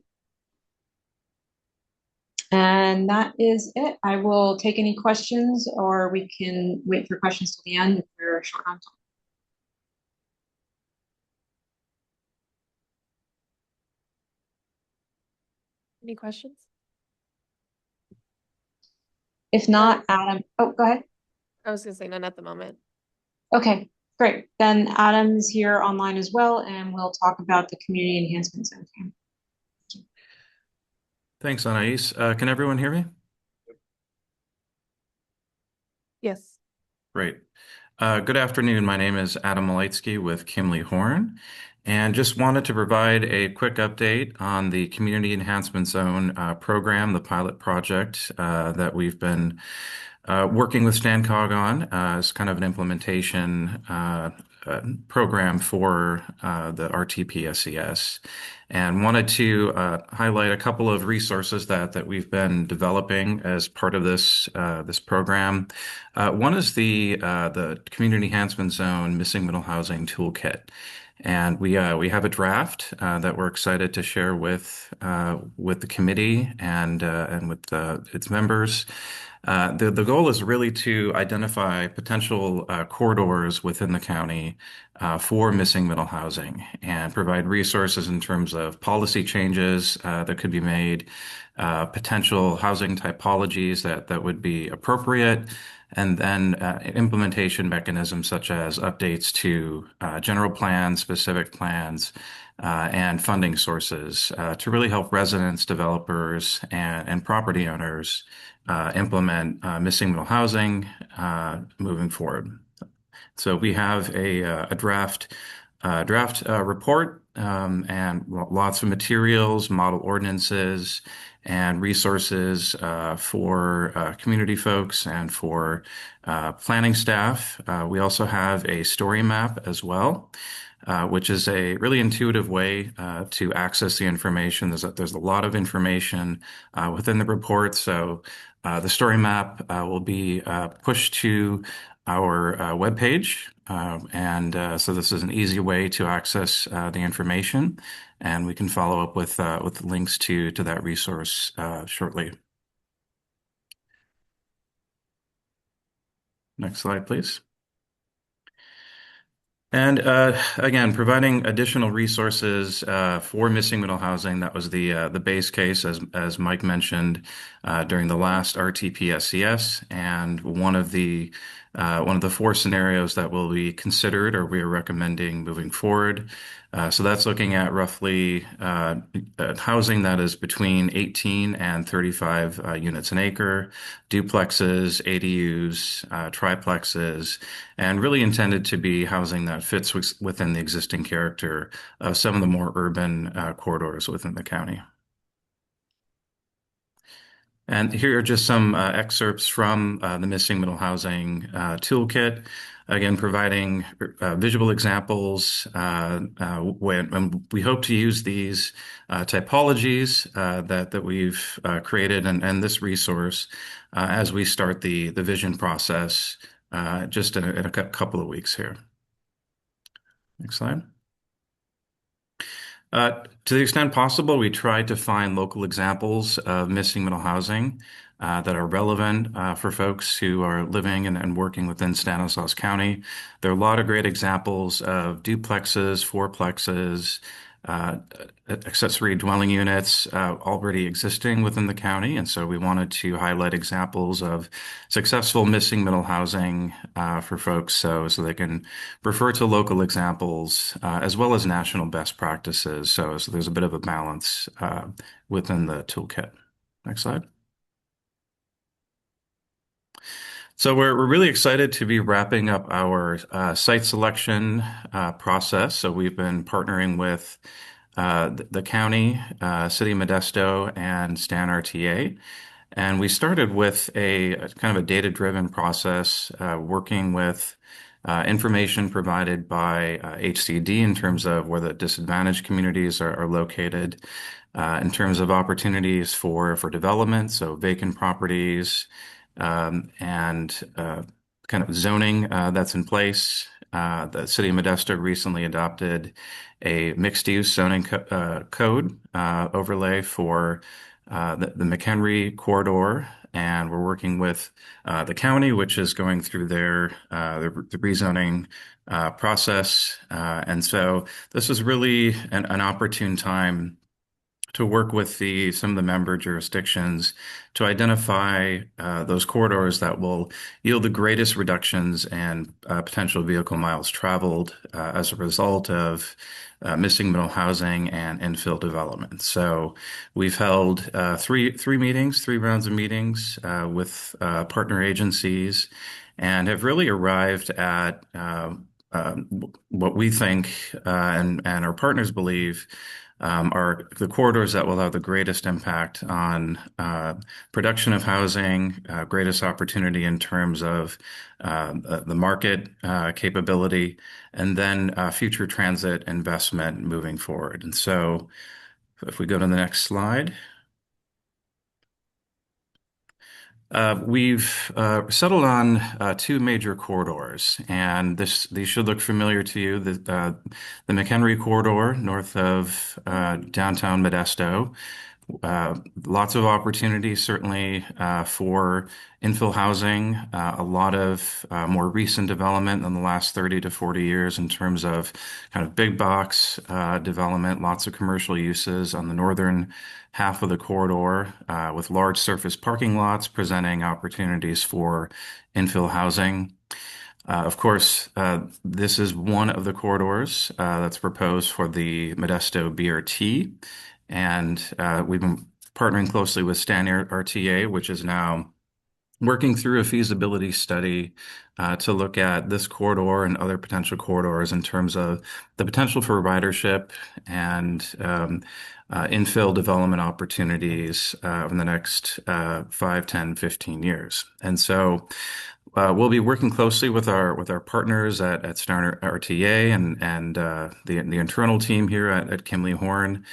Speaker 10: And that is it. I will take any questions, or we can wait for questions till the end if we're short on time.
Speaker 1: Any questions?
Speaker 10: If not, Adam, oh, go ahead.
Speaker 1: I was gonna say none at the moment.
Speaker 10: Okay, great. Then Adam's here online as well, and we'll talk about the community enhancement zone.
Speaker 11: Thanks, Anais. Can everyone hear me?
Speaker 1: Yes.
Speaker 11: Great. Good afternoon. My name is Adam Malitsky with Kimley Horn, and just wanted to provide a quick update on the Community Enhancement Zone program, the pilot project that we've been working with StanCog on as kind of an implementation program for the RTP SES, and wanted to highlight a couple of resources that we've been developing as part of this this program. One is the Community Enhancement Zone Missing Middle Housing Toolkit. And we have a draft that we're excited to share with the committee and with its members. The goal is really to identify potential corridors within the county for missing middle housing and provide resources in terms of policy changes that could be made, potential housing typologies that would be appropriate, and then implementation mechanisms such as updates to general plans, specific plans, and funding sources to really help residents, developers, and property owners implement missing middle housing moving forward. So we have a draft report and lots of materials, model ordinances, and resources for community folks and for planning staff. We also have a story map as well, which is a really intuitive way to access the information. There's a lot of information within the report. So the story map will be pushed to our webpage. So this is an easy way to access the information, and we can follow up with links to that resource shortly. Next slide, please. And again, providing additional resources for missing middle housing. That was the base case, as Mike mentioned during the last RTPSCS, and one of the 4 scenarios that will be considered or we are recommending moving forward. So that's looking at roughly housing that is between 18 and 35 units an acre, duplexes, ADUs, triplexes, and really intended to be housing that fits within the existing character of some of the more urban corridors within the county. And here are just some excerpts from the Missing Middle Housing Toolkit. Again, providing visual examples when we hope to use these typologies that we've created and this resource as we start the vision process just in a couple of weeks here. Next slide. To the extent possible, we tried to find local examples of missing middle housing that are relevant for folks who are living and working within Stanislaus County. There are a lot of great examples of duplexes, fourplexes, accessory dwelling units already existing within the county. And so we wanted to highlight examples of successful missing middle housing for folks so they can refer to local examples as well as national best practices. So there's a bit of a balance within the toolkit. Next slide. So we're really excited to be wrapping up our site selection process. So we've been partnering with the county, City of Modesto, and Stan RTA. And we started with a kind of a data-driven process, working with information provided by HCD in terms of where the disadvantaged communities are located, in terms of opportunities for development, so vacant properties, and kind of zoning that's in place. The City of Modesto recently adopted a mixed-use zoning code overlay for the McHenry corridor, and we're working with the county, which is going through the rezoning process. And so this is really an opportune time to work with some of the member jurisdictions to identify those corridors that will yield the greatest reductions in potential vehicle miles traveled as a result of missing middle housing and infill development. So we've held three rounds of meetings with partner agencies, and have really arrived at what we think and our partners believe are the corridors that will have the greatest impact on production of housing, greatest opportunity in terms of the market capability, and then future transit investment moving forward. And so if we go to the next slide. We've settled on 2 major corridors, and these should look familiar to you. The McHenry corridor north of downtown Modesto. Lots of opportunities, certainly, for infill housing. A lot of more recent development in the last 30 to 40 years in terms of kind of big box development, lots of commercial uses on the northern half of the corridor, with large surface parking lots presenting opportunities for infill housing. Of course, this is one of the corridors that's proposed for the Modesto BRT. And we've been partnering closely with Stan RTA, which is now working through a feasibility study to look at this corridor and other potential corridors in terms of the potential for ridership and infill development opportunities in the next 5, 10, 15 years. And so we'll be working closely with our partners at Stan RTA and the internal team here at Kimley Horn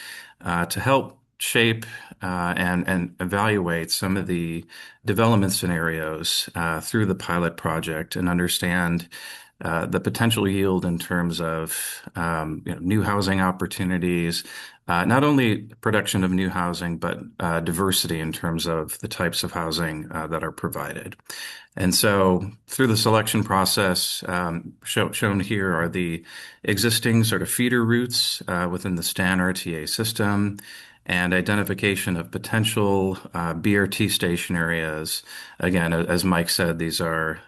Speaker 11: to help shape and evaluate some of the development scenarios through the pilot project and understand the potential yield in terms of new housing opportunities, not only production of new housing, but diversity in terms of the types of housing that are provided. And so through the selection process, shown here are the existing sort of feeder routes within the STAN RTA system and identification of potential BRT station areas. Again, as Mike said, these are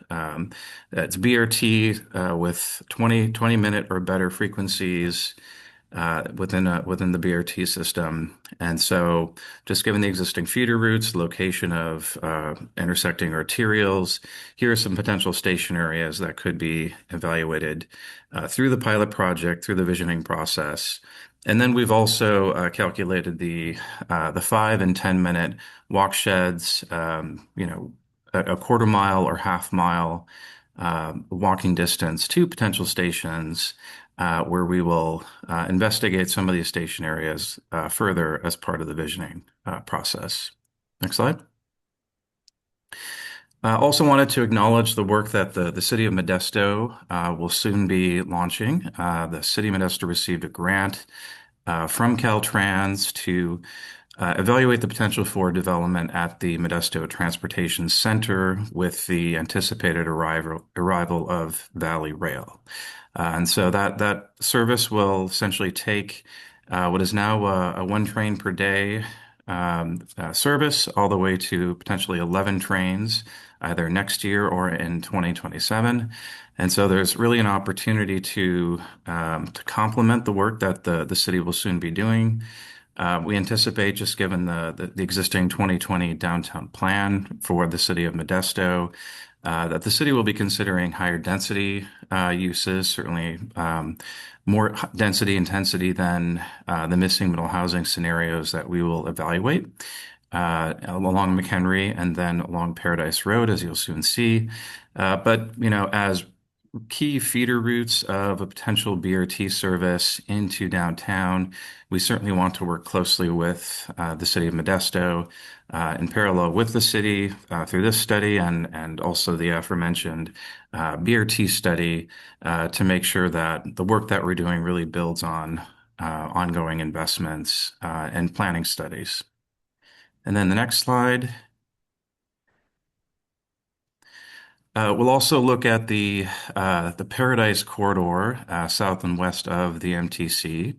Speaker 11: it's BRT with 20-minute or better frequencies within the BRT system. And so just given the existing feeder routes, location of intersecting arterials, here are some potential station areas that could be evaluated through the pilot project, through the visioning process. And then we've also calculated the 5 and 10-minute walk sheds, a quarter mile or half mile walking distance to potential stations where we will investigate some of these station areas further as part of the visioning process. Next slide. Also wanted to acknowledge the work that the City of Modesto will soon be launching. The City of Modesto received a grant from Caltrans to evaluate the potential for development at the Modesto Transportation Center with the anticipated arrival of Valley Rail. And so that service will essentially take what is now a one train per day service all the way to potentially 11 trains either next year or in 2027. And so there's really an opportunity to complement the work that the city will soon be doing. We anticipate, just given the existing 2020 downtown plan for the city of Modesto, that the city will be considering higher density uses, certainly more density intensity than the missing middle housing scenarios that we will evaluate along McHenry and then along Paradise Road, as you'll soon see. But, as key feeder routes of a potential BRT service into downtown, we certainly want to work closely with the city of Modesto in parallel with the city through this study and also the aforementioned BRT study to make sure that the work that we're doing really builds on ongoing investments and planning studies. And then the next slide. We'll also look at the Paradise Corridor south and west of the MTC.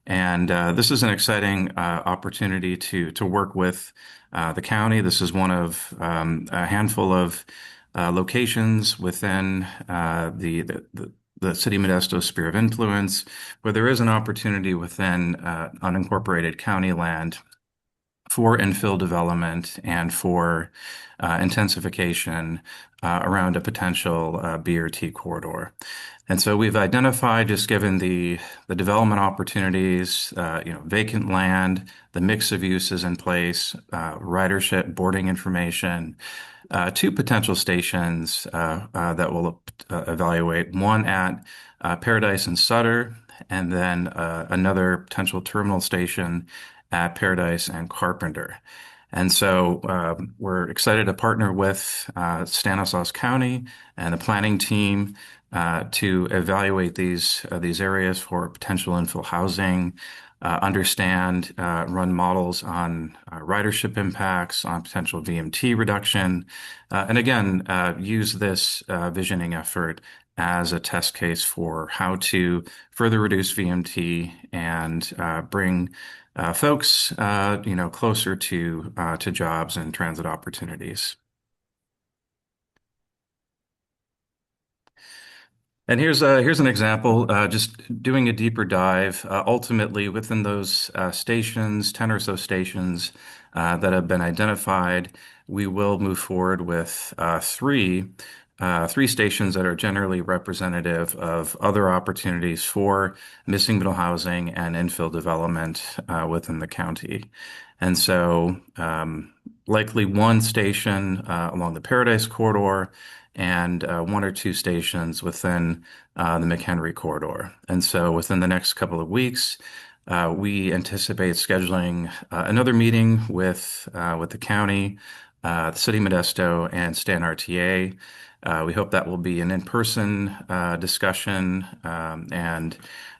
Speaker 11: And this is an exciting opportunity to work with the county. This is one of a handful of locations within the City of Modesto sphere of influence, where there is an opportunity within unincorporated county land for infill development and for intensification around a potential BRT corridor. And so we've identified, just given the development opportunities, vacant land, the mix of uses in place, ridership, boarding information, two potential stations that we'll evaluate, one at Paradise and Sutter, and then another potential terminal station at Paradise and Carpenter. And so we're excited to partner with Stanislaus County and the planning team to evaluate these areas for potential infill housing, understand, run models on ridership impacts, on potential VMT reduction, and again, use this visioning effort as a test case for how to further reduce VMT and bring folks, closer to jobs and transit opportunities. And here's an example, just doing a deeper dive. Ultimately, within those stations, 10 or so stations that have been identified, we will move forward with three stations that are generally representative of other opportunities for missing middle housing and infill development within the county. And so likely one station along the Paradise Corridor and one or two stations within the McHenry Corridor. And so within the next couple of weeks, We anticipate scheduling another meeting with the county, the city of Modesto, and Stan RTA. We hope that will be an in-person discussion, and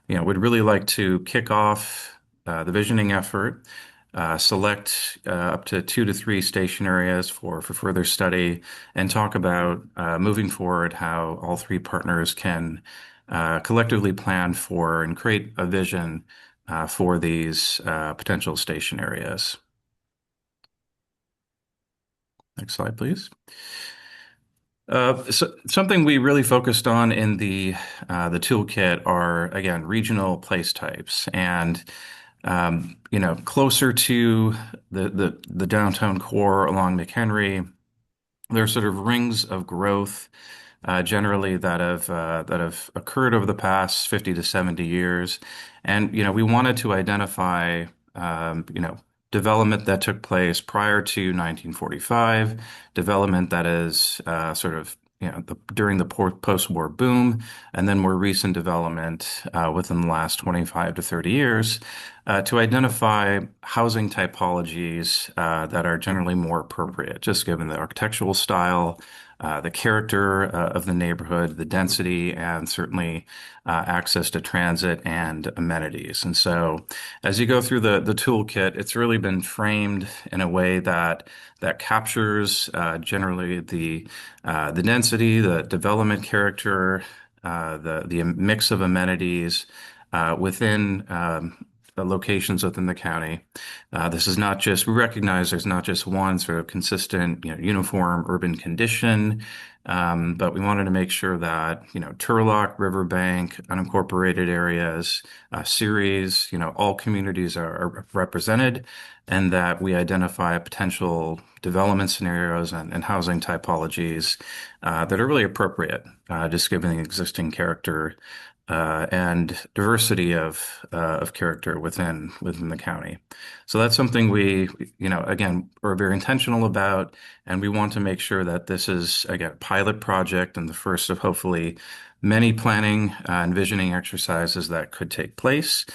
Speaker 11: we'd really like to kick off the visioning effort, select up to 2 to 3 station areas for further study, and talk about moving forward how all 3 partners can collectively plan for and create a vision for these potential station areas. Next slide, please. So something we really focused on in the toolkit are, again, regional place types, and closer to the downtown core along McHenry, there are sort of rings of growth generally that have occurred over the past 50 to 70 years. And, we wanted to identify, development that took place prior to 1945, development that is sort of, during the post-war boom, and then more recent development within the last 25 to 30 years to identify housing typologies that are generally more appropriate, just given the architectural style, the character of the neighborhood, the density, and certainly access to transit and amenities. And so, as you go through the toolkit, it's really been framed in a way that captures generally the density, the development character, the mix of amenities within the locations within the county. This is not just, we recognize there's not just one sort of consistent, uniform urban condition, but we wanted to make sure that, Turlock, Riverbank, unincorporated areas, Ceres, all communities are represented, and that we identify potential development scenarios and housing typologies that are really appropriate, just given the existing character and diversity of character within the county. So that's something we, again, are very intentional about, and we want to make sure that this is, again, a pilot project and the first of hopefully many planning and visioning exercises that could take place,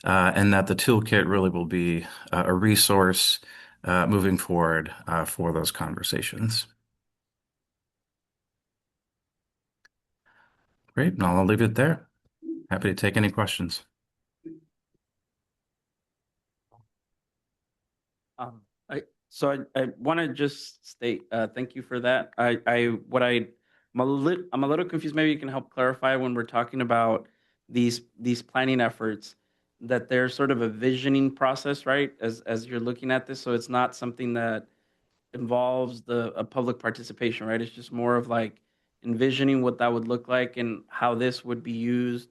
Speaker 11: and that the toolkit really will be a resource moving forward for those conversations. Great, and I'll leave it there. Happy to take any questions.
Speaker 4: I want to just state, thank you for that. I'm a little confused. Maybe you can help clarify when we're talking about these planning efforts, that there's sort of a visioning process, right? As you're looking at this, so it's not something that involves a public participation, right? It's just more of like envisioning what that would look like and how this would be used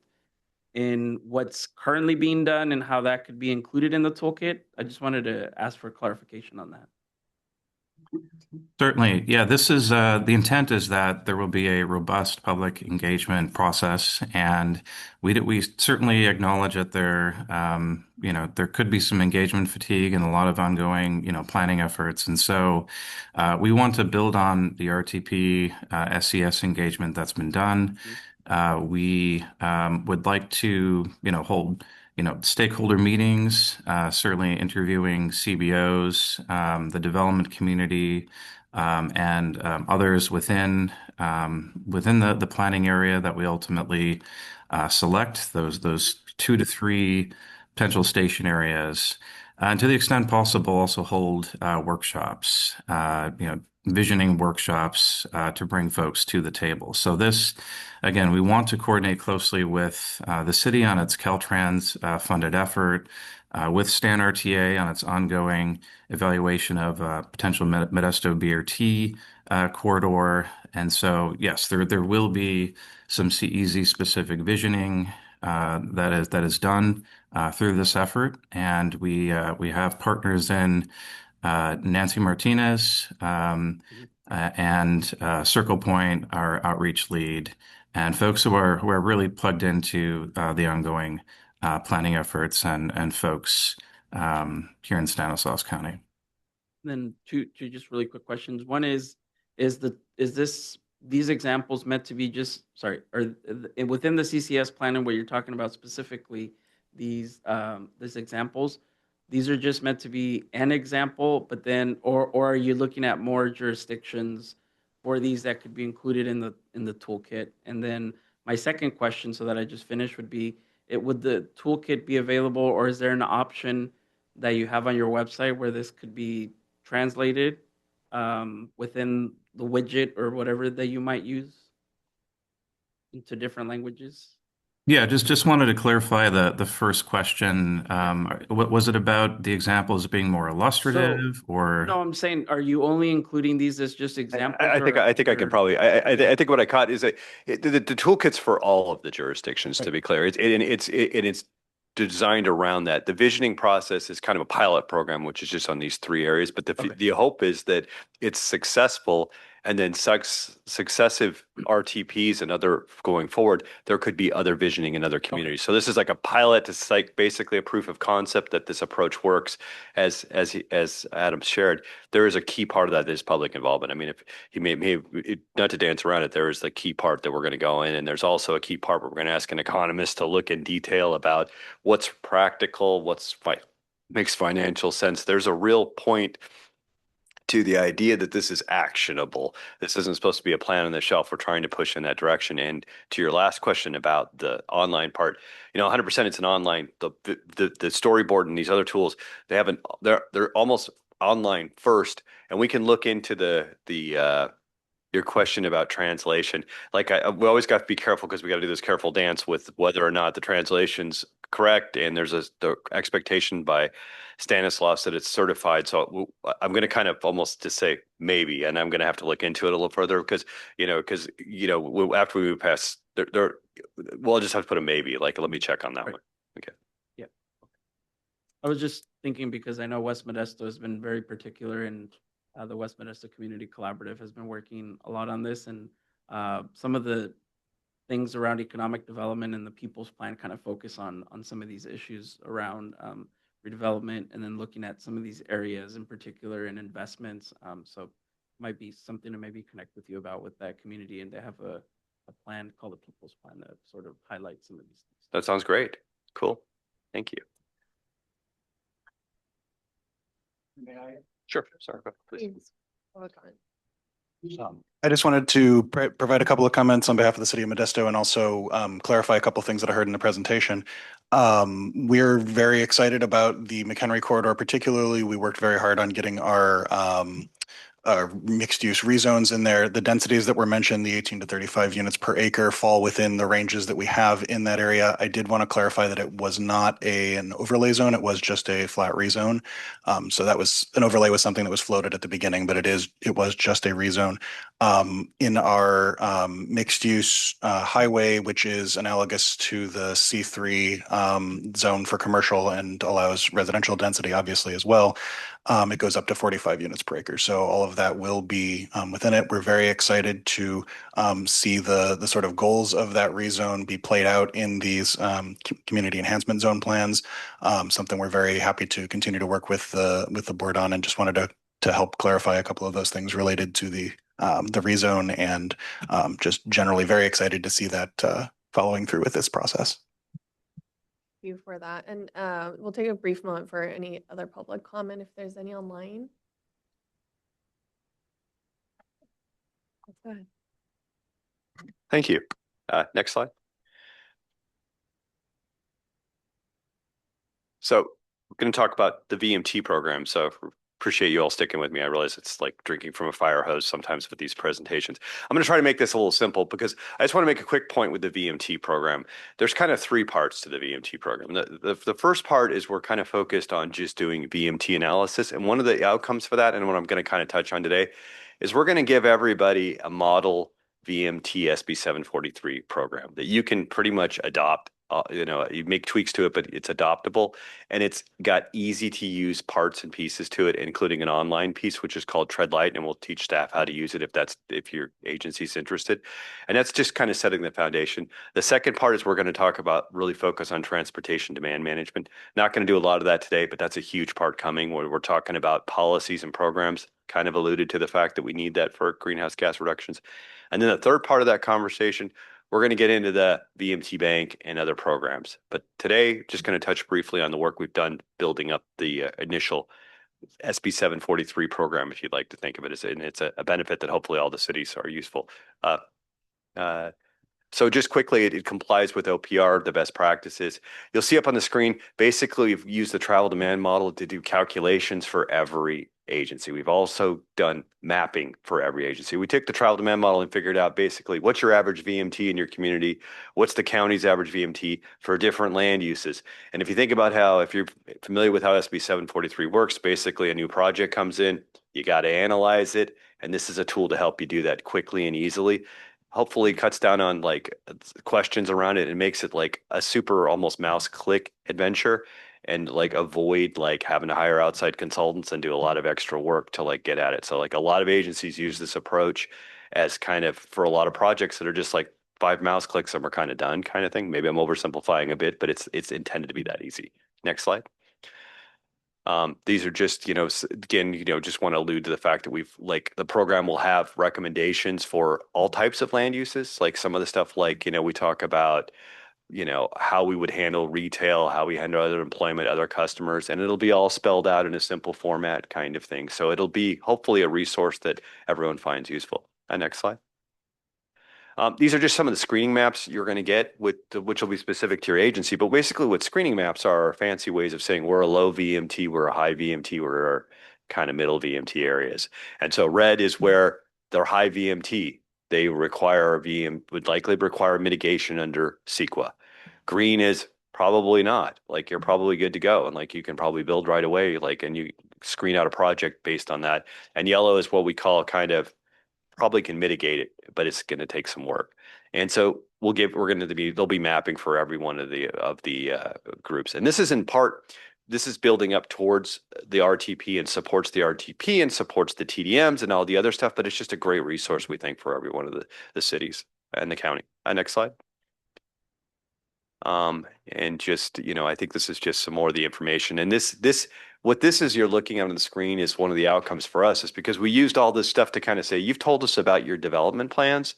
Speaker 4: in what's currently being done and how that could be included in the toolkit. I just wanted to ask for clarification on that.
Speaker 11: Certainly. Yeah, this is the intent is that there will be a robust public engagement process, and we certainly acknowledge that there could be some engagement fatigue and a lot of ongoing planning efforts, and so we want to build on the RTP SES engagement that's been done. We would like to hold stakeholder meetings, certainly interviewing CBOs, the development community, and others within the planning area that we ultimately select, those 2 to 3 potential station areas. And to the extent possible, also hold workshops, visioning workshops to bring folks to the table. So this, again, we want to coordinate closely with the city on its Caltrans funded effort, with Stan RTA on its ongoing evaluation of potential Modesto BRT corridor. And so, yes, there will be some CEZ specific visioning that is done through this effort, and we have partners in Nancy Martinez and Circle Point, our outreach lead, and folks who are really plugged into the ongoing planning efforts and folks here in Stanislaus County.
Speaker 4: Then two just really quick questions. One is these examples meant to be just, sorry, or within the CCS plan and what you're talking about specifically, these examples, these are just meant to be an example, but then, or are you looking at more jurisdictions for these that could be included in the toolkit? And then my second question, so that I just finished, would be, would the toolkit be available, or is there an option that you have on your website where this could be translated within the widget or whatever that you might use into different languages?
Speaker 11: Yeah, just wanted to clarify the first question. What was it about the examples being more
Speaker 4: So,
Speaker 11: illustrative or?
Speaker 4: no, I'm saying, are you only including these as just examples?
Speaker 8: I think I can probably, I think what I caught is that the toolkit's for all of the jurisdictions, to be clear. It's designed around that. The visioning process is kind of a pilot program, which is just on these three areas. But the hope is that it's successful, and then successive RTPs and other going forward, there could be other visioning in other communities. So this is like a pilot. It's like basically a proof of concept that this approach works. As Adam shared, there is a key part of that is public involvement. I mean, if he not to dance around it, there is the key part that we're going to go in, and there's also a key part where we're going to ask an economist to look in detail about what's practical, makes financial sense. There's a real point to the idea that this is actionable. This isn't supposed to be a plan on the shelf. We're trying to push in that direction. And to your last question about the online part, 100% it's an online. The storyboard and these other tools, they're almost online first, and we can look into your question about translation. Like we always got to be careful because we got to do this careful dance with whether or not the translation's correct, and there's the expectation by Stanislaus that it's certified. So I'm going to kind of almost just say maybe, and I'm going to have to look into it a little further because after we move past we'll just have to put a maybe. Like, let me check on that one. Okay.
Speaker 4: Yeah. I was just thinking because I know West Modesto has been very particular, and the West Modesto Community Collaborative has been working a lot on this, and some of the things around economic development and the People's Plan kind of focus on some of these issues around redevelopment, and then looking at some of these areas in particular and investments. So it might be something to maybe connect with you about with that community, and they have a plan called the People's Plan that sort of highlights some of these things.
Speaker 8: That sounds great. Cool. Thank you. May I? Sure. Sorry, please.
Speaker 1: Public comment.
Speaker 5: I just wanted to provide a couple of comments on behalf of the city of Modesto and also clarify a couple of things that I heard in the presentation. We're very excited about the McHenry corridor. Particularly, we worked very hard on getting our mixed-use rezones in there. The densities that were mentioned, the 18 to 35 units per acre, fall within the ranges that we have in that area. I did want to clarify that it was not an overlay zone. It was just a flat rezone. So that was an overlay was something that was floated at the beginning, but it was just a rezone. In our mixed-use highway, which is analogous to the C3 zone for commercial and allows residential density, obviously, as well. It goes up to 45 units per acre. So all of that will be within it. We're very excited to see the sort of goals of that rezone be played out in these community enhancement zone plans. Something we're very happy to continue to work with the board on, and just wanted to help clarify a couple of those things related to the rezone, and just generally very excited to see that following through with this process.
Speaker 1: You for that. And we'll take a brief moment for any other public comment if there's any online. Let's go ahead.
Speaker 8: Thank you. Next slide. So we're going to talk about the VMT program. So appreciate you all sticking with me. I realize it's like drinking from a fire hose sometimes with these presentations. I'm going to try to make this a little simple because I just want to make a quick point with the VMT program. There's kind of three parts to the VMT program. The first part is we're kind of focused on just doing VMT analysis. And one of the outcomes for that, and what I'm going to kind of touch on today, is we're going to give everybody a model VMT SB 743 program that you can pretty much adopt. You make tweaks to it, but it's adoptable, and it's got easy to use parts and pieces to it, including an online piece, which is called Treadlight, and we'll teach staff how to use it if your agency's interested. And that's just kind of setting the foundation. The second part is we're going to talk about really focus on transportation demand management. Not going to do a lot of that today, but that's a huge part coming where we're talking about policies and programs, kind of alluded to the fact that we need that for greenhouse gas reductions. And then the third part of that conversation, we're going to get into the VMT bank and other programs. But today, just going to touch briefly on the work we've done building up the initial SB 743 program, if you'd like to think of it as, and it's a benefit that hopefully all the cities are useful. So just quickly, it complies with OPR, the best practices. You'll see up on the screen, basically we've used the travel demand model to do calculations for every agency. We've also done mapping for every agency. We took the travel demand model and figured out basically what's your average VMT in your community, what's the county's average VMT for different land uses. And if you think about how, if you're familiar with how SB 743 works, basically a new project comes in, you got to analyze it, and this is a tool to help you do that quickly and easily. Hopefully cuts down on like questions around it and makes it like a super almost mouse click adventure, and like avoid like having to hire outside consultants and do a lot of extra work to like get at it. So like a lot of agencies use this approach as kind of for a lot of projects that are just like 5 mouse clicks and we're kind of done kind of thing. Maybe I'm oversimplifying a bit, but it's intended to be that easy. Next slide. These are just, again, just want to allude to the fact that we've like the program will have recommendations for all types of land uses, like some of the stuff like, we talk about, how we would handle retail, how we handle other employment, other customers, and it'll be all spelled out in a simple format kind of thing. So it'll be hopefully a resource that everyone finds useful. Next slide. These are just some of the screening maps you're going to get, which will be specific to your agency. But basically, what screening maps are fancy ways of saying we're a low VMT, we're a high VMT, we're kind of middle VMT areas. And so red is where they're high VMT. They would likely require mitigation under CEQA. Green is probably not. Like you're probably good to go, and like you can probably build right away. Like, and you screen out a project based on that. And yellow is what we call kind of probably can mitigate it, but it's going to take some work. And so they'll be mapping for every one of the groups. And this is in part, this is building up towards the RTP and supports the RTP and supports the TDMs and all the other stuff, but it's just a great resource, we think, for every one of the cities and the county. Next slide. And just, I think this is just some more of the information. And what this is you're looking at on the screen is one of the outcomes for us, is because we used all this stuff to kind of say, you've told us about your development plans,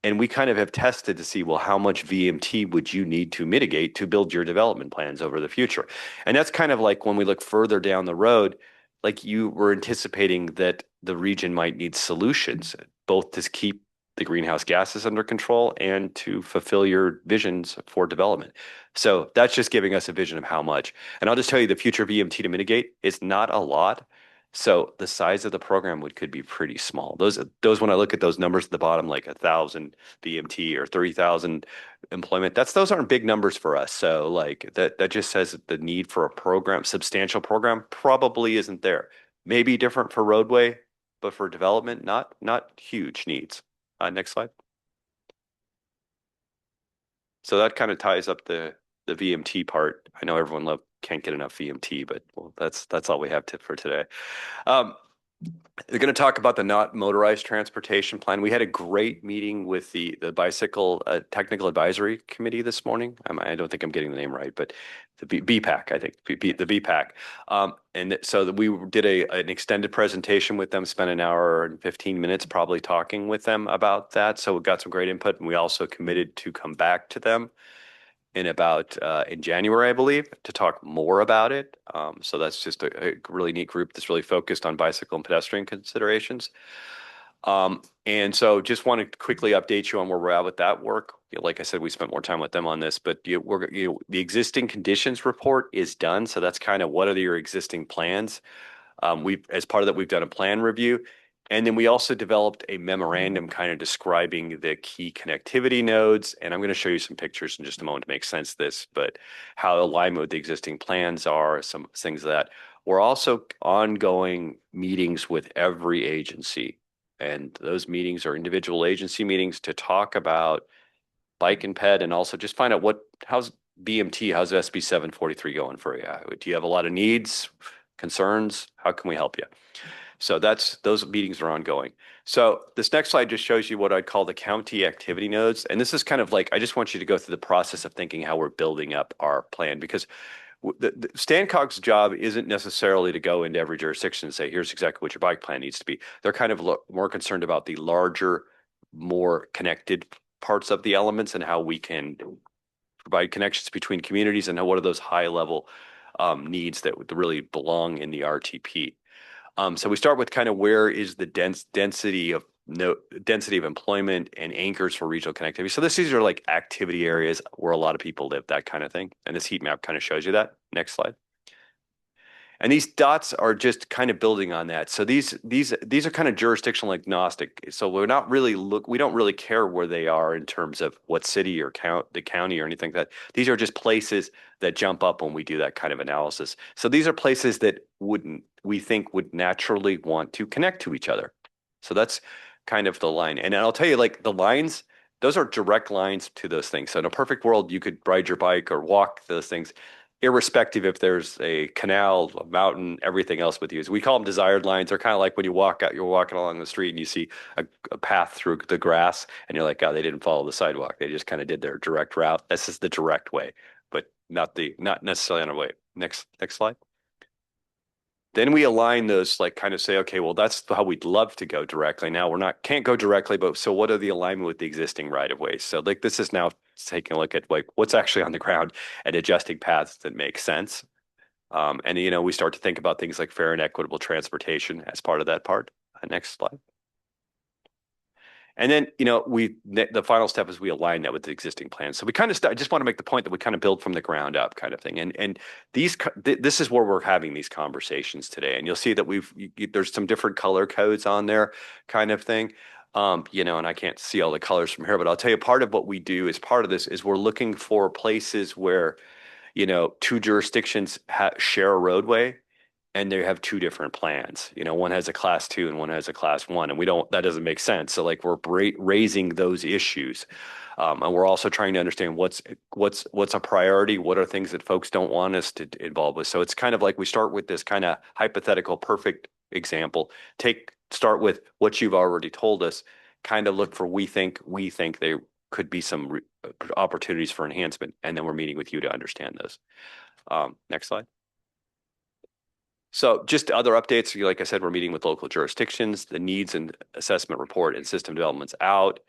Speaker 8: and we kind of have tested to see, well, how much VMT would you need to mitigate to build your development plans over the future? And that's kind of like when we look further down the road, like you were anticipating that the region might need solutions, both to keep the greenhouse gases under control and to fulfill your visions for development. So that's just giving us a vision of how much. And I'll just tell you, the future VMT to mitigate is not a lot. So the size of the program could be pretty small. Those when I look at those numbers at the bottom, like 1,000 VMT or 30,000 employment, those aren't big numbers for us. So like that just says that the need for a substantial program probably isn't there. Maybe different for roadway, but for development, not huge needs. Next slide. So that kind of ties up the VMT part. I know everyone can't get enough VMT, but well, that's all we have for today. They're going to talk about the not motorized transportation plan. We had a great meeting with the bicycle technical advisory committee this morning. I don't think I'm getting the name right, but the BPAC, I think, the BPAC. And so we did an extended presentation with them, spent an hour and 15 minutes probably talking with them about that. So we got some great input, and we also committed to come back to them in January, I believe, to talk more about it. So that's just a really neat group that's really focused on bicycle and pedestrian considerations. And so just want to quickly update you on where we're at with that work. Like I said, we spent more time with them on this, but the existing conditions report is done. So that's kind of what are your existing plans. As part of that, we've done a plan review. And then we also developed a memorandum kind of describing the key connectivity nodes. And I'm going to show you some pictures in just a moment to make sense of this, but how alignment with the existing plans are, some things that we're also ongoing meetings with every agency. And those meetings are individual agency meetings to talk about bike and ped, and also just find out how's BMT, how's SB 743 going for you? Do you have a lot of needs, concerns? How can we help you? So those meetings are ongoing. So this next slide just shows you what I'd call the county activity nodes. And this is kind of like, I just want you to go through the process of thinking how we're building up our plan, because the StanCog's job isn't necessarily to go into every jurisdiction and say, here's exactly what your bike plan needs to be. They're kind of more concerned about the larger, more connected parts of the elements and how we can provide connections between communities and what are those high level needs that would really belong in the RTP. So we start with kind of where is the density of employment and anchors for regional connectivity. So these are like activity areas where a lot of people live, that kind of thing. And this heat map kind of shows you that. Next slide. And these dots are just kind of building on that. So these are kind of jurisdictional agnostic. So we don't really care where they are in terms of what city or the county or anything like that. These are just places that jump up when we do that kind of analysis. So these are places that we think would naturally want to connect to each other. So that's kind of the line. And I'll tell you, like the lines, those are direct lines to those things. So in a perfect world, you could ride your bike or walk those things, irrespective if there's a canal, a mountain, everything else with you. We call them desired lines. They're kind of like when you walk out, you're walking along the street and you see a path through the grass and you're like, oh, they didn't follow the sidewalk. They just kind of did their direct route. This is the direct way, but not necessarily on our way. Next slide. Then we align those, like kind of say, okay, well, that's how we'd love to go directly. Now can't go directly, but so what are the alignment with the existing right of ways? So like this is now taking a look at like what's actually on the ground and adjusting paths that make sense. And we start to think about things like fair and equitable transportation as part of that part. Next slide. And then, the final step is we align that with the existing plan. So we kind of I just want to make the point that we kind of build from the ground up kind of thing. And this is where we're having these conversations today. And you'll see that there's some different color codes on there kind of thing. And I can't see all the colors from here, but I'll tell you part of what we do as part of this is we're looking for places where, two jurisdictions share a roadway and they have two different plans. One has a class 2 and one has a class 1, and that doesn't make sense. So like we're raising those issues. And we're also trying to understand what's a priority, what are things that folks don't want us to involve with. So it's kind of like we start with this kind of hypothetical perfect example, start with what you've already told us, kind of look for we think there could be some opportunities for enhancement, and then we're meeting with you to understand those. Next slide. So just other updates, like I said, we're meeting with local jurisdictions, the needs and assessment report and system development's out.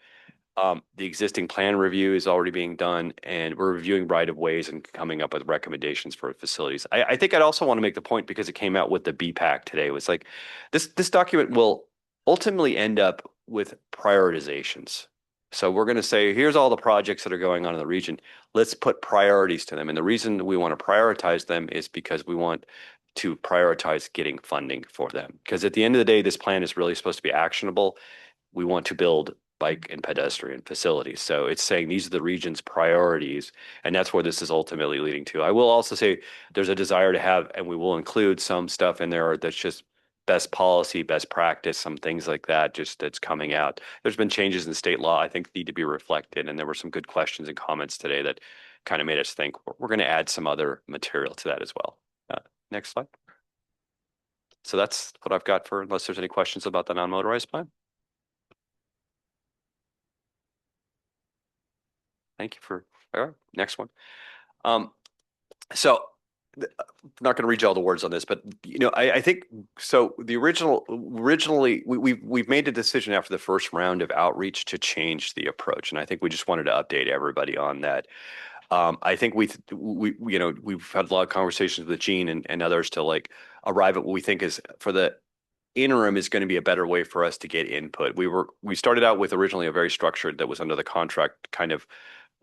Speaker 8: The existing plan review is already being done, and we're reviewing right of ways and coming up with recommendations for facilities. I think I'd also want to make the point, because it came out with the BPAC today, was like this document will ultimately end up with prioritizations. So we're going to say, here's all the projects that are going on in the region. Let's put priorities to them. And the reason we want to prioritize them is because we want to prioritize getting funding for them. Because at the end of the day, this plan is really supposed to be actionable. We want to build bike and pedestrian facilities. So it's saying these are the region's priorities, and that's where this is ultimately leading to. I will also say there's a desire to have, and we will include some stuff in there that's just best policy, best practice, some things like that, just that's coming out. There's been changes in state law, I think, need to be reflected, and there were some good questions and comments today that kind of made us think we're going to add some other material to that as well. Next slide. So that's what I've got unless there's any questions about the non-motorized plan. Thank you all right, next one. So I'm not going to read you all the words on this, but I think so. Originally, we've made a decision after the first round of outreach to change the approach, and I think we just wanted to update everybody on that. I think we've had a lot of conversations with Gene and others to like arrive at what we think is for the interim is going to be a better way for us to get input. We started out with originally a very structured that was under the contract kind of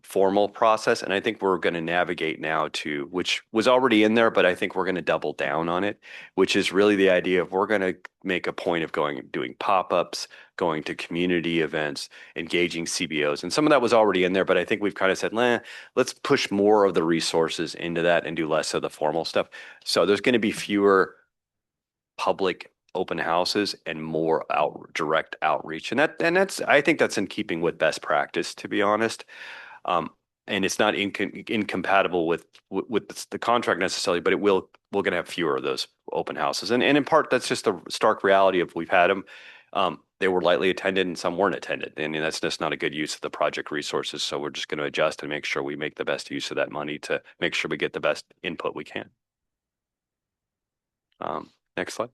Speaker 8: formal process, and I think we're going to navigate now to, which was already in there, but I think we're going to double down on it, which is really the idea of we're going to make a point of doing pop-ups, going to community events, engaging CBOs, and some of that was already in there, but I think we've kind of said, let's push more of the resources into that and do less of the formal stuff. So there's going to be fewer public open houses and more direct outreach, and I think that's in keeping with best practice, to be honest. And it's not incompatible with the contract necessarily, but we're going to have fewer of those open houses. And in part, that's just the stark reality of we've had them. They were lightly attended and some weren't attended. And that's just not a good use of the project resources. So we're just going to adjust and make sure we make the best use of that money to make sure we get the best input we can. Next slide.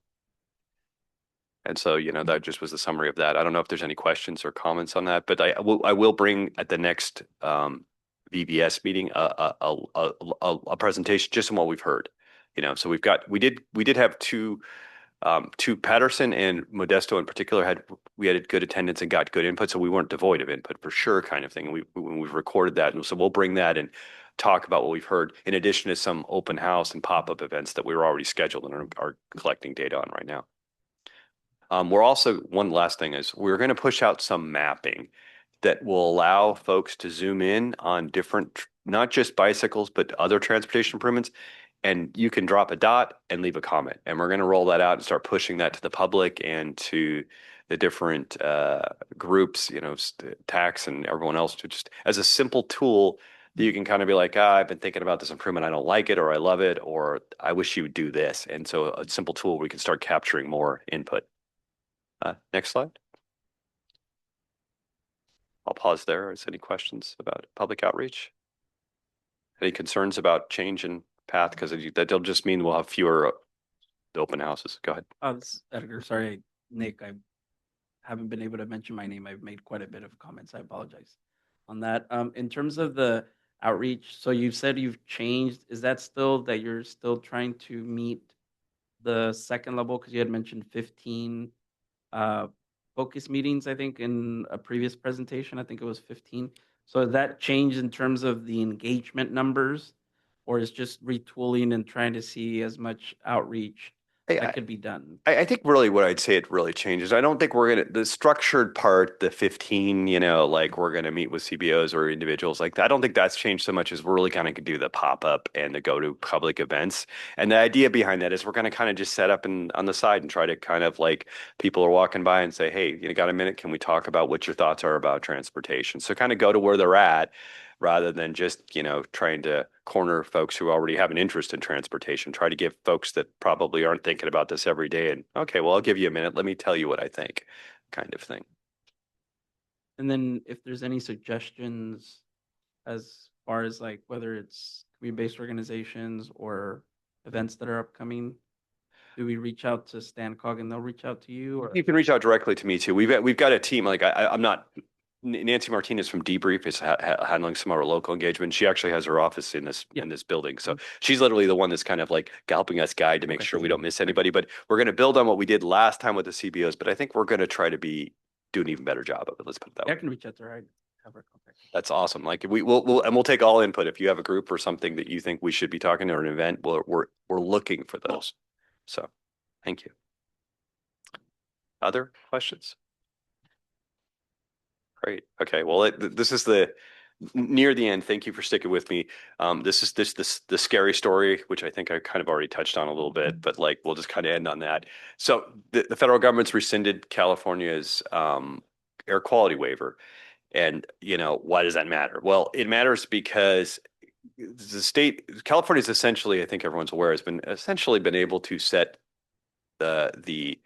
Speaker 8: And so, that just was the summary of that. I don't know if there's any questions or comments on that, but I will bring at the next VVS meeting a presentation just on what we've heard. So we did have two Patterson and Modesto in particular we had good attendance and got good input, so we weren't devoid of input for sure, kind of thing. And we've recorded that, and so we'll bring that and talk about what we've heard, in addition to some open house and pop-up events that we were already scheduled and are collecting data on right now. We're also, one last thing is we're going to push out some mapping that will allow folks to zoom in on different, not just bicycles, but other transportation improvements. And you can drop a dot and leave a comment. And we're going to roll that out and start pushing that to the public and to the different groups, tax and everyone else, to just as a simple tool that you can kind of be like, I've been thinking about this improvement. I don't like it, or I love it, or I wish you would do this. And so a simple tool where we can start capturing more input. Next slide. I'll pause there. Is any questions about public outreach? Any concerns about change in path? Because that'll just mean we'll have fewer open houses. Go ahead.
Speaker 4: This is Edgar. Sorry, Nick. I haven't been able to mention my name. I've made quite a bit of comments. I apologize on that. In terms of the outreach, so you said you've changed. Is that still that you're still trying to meet the second level? Because you had mentioned 15 focus meetings, I think, in a previous presentation. I think it was 15. So that changed in terms of the engagement numbers, or is just retooling and trying to see as much outreach that could be done?
Speaker 8: I think really what I'd say it really changes. I don't think the structured part, the 15, like we're going to meet with CBOs or individuals like that. I don't think that's changed so much as we're really kind of do the pop up and the go to public events. And the idea behind that is we're going to kind of just set up on the side and try to kind of like people are walking by and say, hey, you got a minute? Can we talk about what your thoughts are about transportation? So kind of go to where they're at, rather than just, trying to corner folks who already have an interest in transportation. Try to give folks that probably aren't thinking about this every day and, okay, well, I'll give you a minute. Let me tell you what I think, kind of thing.
Speaker 4: And then if there's any suggestions as far as like whether it's community-based organizations or events that are upcoming, do we reach out to StanCog and they'll reach out to you? Or?
Speaker 8: You can reach out directly to me too. We've got a team. Like I'm not. Nancy Martinez from Debrief is handling some of our local engagement. She actually has her office in this building, so she's literally the one that's kind of like helping us guide to make sure we don't miss anybody. But we're going to build on what we did last time with the CBOs. But I think we're going to try to do an even better job of it. Let's put it that way.
Speaker 4: I can reach out to her. I have her contact.
Speaker 8: That's awesome. Like we'll take all input. If you have a group or something that you think we should be talking to, or an event, we're looking for those. So, thank you. Other questions? Great. Okay. Well, this is near the end. Thank you for sticking with me. This is the scary story, which I think I kind of already touched on a little bit, but like we'll just kind of end on that. So the federal government's rescinded California's air quality waiver, and why does that matter? Well, it matters because California is essentially, I think everyone's aware, has been able to set the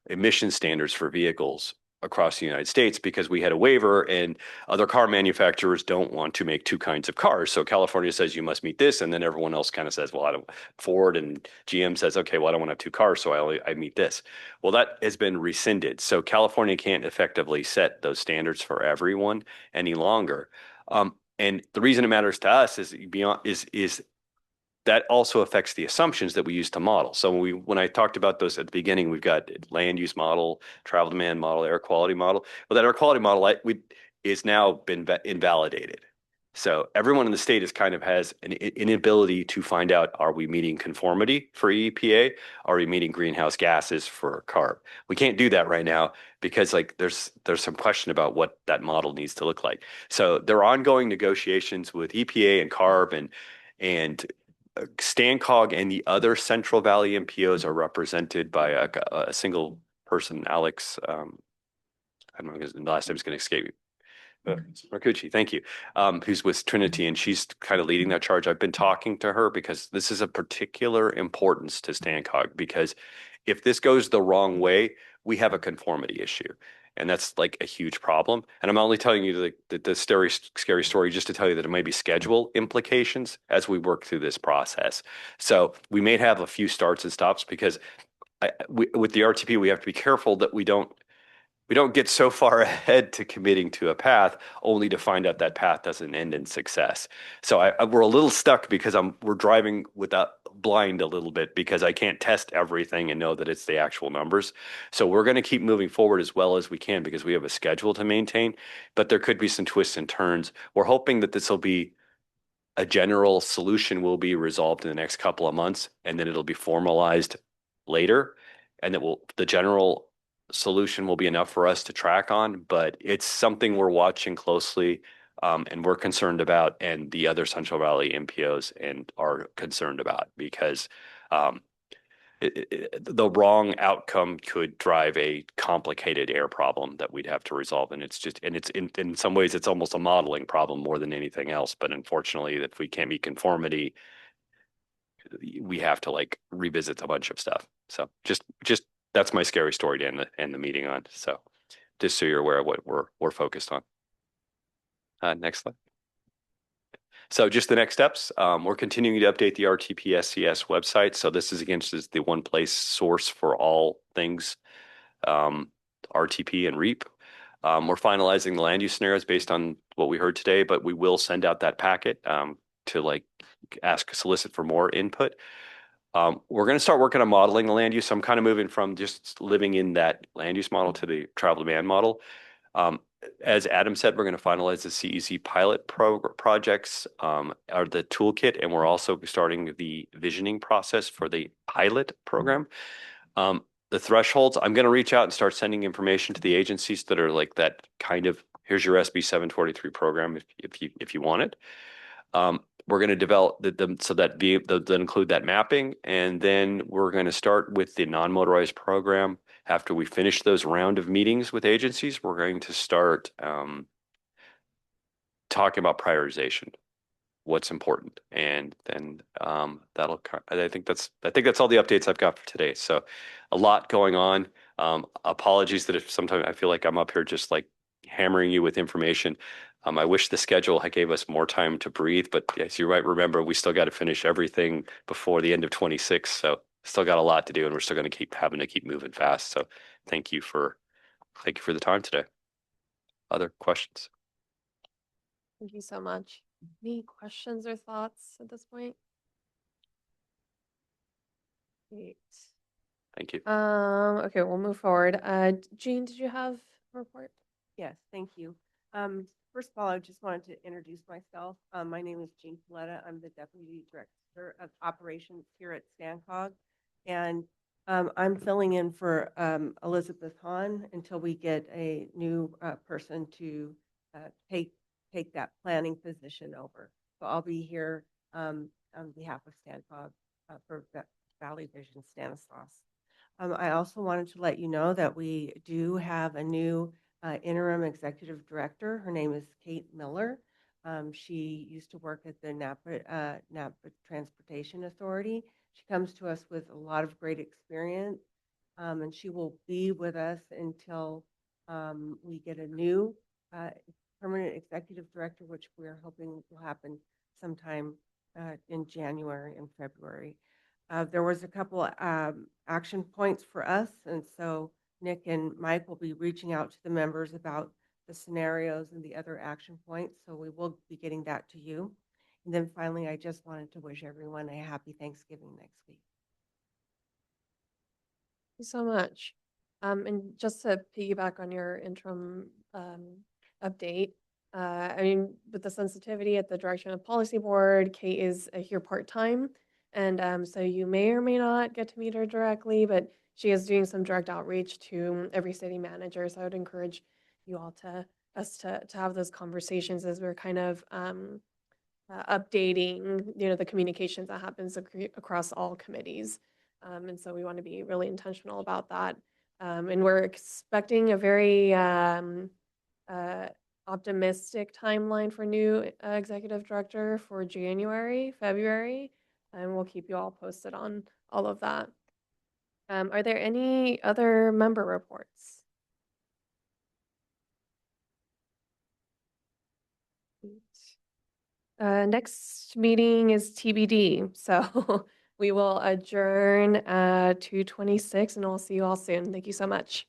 Speaker 8: emission standards for vehicles across the United States, because we had a waiver and other car manufacturers don't want to make two kinds of cars. So California says you must meet this, and then everyone else kind of says, well, I don't. Ford and GM says, okay, well, I don't want to have two cars, so I meet this. Well, that has been rescinded. So California can't effectively set those standards for everyone any longer. And the reason it matters to us is that also affects the assumptions that we use to model. So when I talked about those at the beginning, we've got land use model, travel demand model, air quality model. Well, that air quality model is now been invalidated. So everyone in the state has an inability to find out, are we meeting conformity for EPA? Are we meeting greenhouse gases for CARB? We can't do that right now because there's some question about what that model needs to look like. So there are ongoing negotiations with EPA and CARB, and StanCog and the other Central Valley MPOs are represented by a single person, Alex. I don't know, his last name is going to escape me. Marcucci, thank you. Who's with Trinity, and she's kind of leading that charge. I've been talking to her because this is a particular importance to StanCog, because if this goes the wrong way, we have a conformity issue. And that's like a huge problem. And I'm only telling you the scary story just to tell you that it may be schedule implications as we work through this process. So we may have a few starts and stops because with the RTP, we have to be careful that we don't get so far ahead to committing to a path only to find out that path doesn't end in success. So we're a little stuck because we're driving without blind a little bit because I can't test everything and know that it's the actual numbers. So we're going to keep moving forward as well as we can because we have a schedule to maintain, but there could be some twists and turns. We're hoping that this will be a general solution will be resolved in the next couple of months, and then it'll be formalized later, and the general solution will be enough for us to track on, but it's something we're watching closely, and we're concerned about, and the other Central Valley MPOs and are concerned about because um, the wrong outcome could drive a complicated air problem that we'd have to resolve. And it's in some ways, it's almost a modeling problem more than anything else. But unfortunately, if we can't meet conformity, we have to like revisit a bunch of stuff. So just that's my scary story to end the meeting on. So just so you're aware of what we're focused on. Next slide. So just the next steps, we're continuing to update the RTP SCS website. So this is the one place source for all things RTP and REAP. We're finalizing the land use scenarios based on what we heard today, but we will send out that packet to like solicit for more input. We're going to start working on modeling the land use. I'm kind of moving from just living in that land use model to the travel demand model. As Adam said, we're going to finalize the CEC pilot projects are the toolkit, and we're also starting the visioning process for the pilot program. The thresholds, I'm going to reach out and start sending information to the agencies that are like that kind of, here's your SB 743 program if you want it. We're going to develop them so that they'll include that mapping, and then we're going to start with the non-motorized program. After we finish those round of meetings with agencies, we're going to start talking about prioritization, what's important, and then I think that's all the updates I've got for today. So a lot going on. Apologies that if sometimes I feel like I'm up here just like hammering you with information. I wish the schedule gave us more time to breathe, but as you might remember, we still got to finish everything before the end of 26. So still got a lot to do, and we're still going to keep moving fast. So thank you for the time today. Other questions?
Speaker 1: Thank you so much. Any questions or thoughts at this point? Great.
Speaker 8: Thank you.
Speaker 1: Okay, we'll move forward. Jean, did you have a report?
Speaker 9: Yes, thank you. First of all, I just wanted to introduce myself. My name is Jean Coletta. I'm the Deputy Director of Operations here at StanCog. And I'm filling in for Elizabeth Hahn until we get a new person to take that planning position over. So I'll be here on behalf of StanCog for Valley Vision Stanislaus. I also wanted to let you know that we do have a new interim executive director. Her name is Kate Miller. She used to work at the Napa Transportation Authority. She comes to us with a lot of great experience, and she will be with us until we get a new permanent executive director, which we're hoping will happen sometime in January and February. There was a couple action points for us, and so Nick and Mike will be reaching out to the members about the scenarios and the other action points, so we will be getting that to you. And then finally, I just wanted to wish everyone a happy Thanksgiving next week.
Speaker 1: Thank you so much. And just to piggyback on your interim update, I mean, with the sensitivity at the direction of policy board, Kate is here part-time. And so you may or may not get to meet her directly, but she is doing some direct outreach to every city manager. So I would encourage you all to have those conversations as we're kind of updating, the communications that happens across all committees. And so we want to be really intentional about that. And we're expecting a very optimistic timeline for new executive director for January, February, and we'll keep you all posted on all of that. Are there any other member reports? Next meeting is TBD, so We will adjourn at 2:26 and we'll see you all soon. Thank you so much.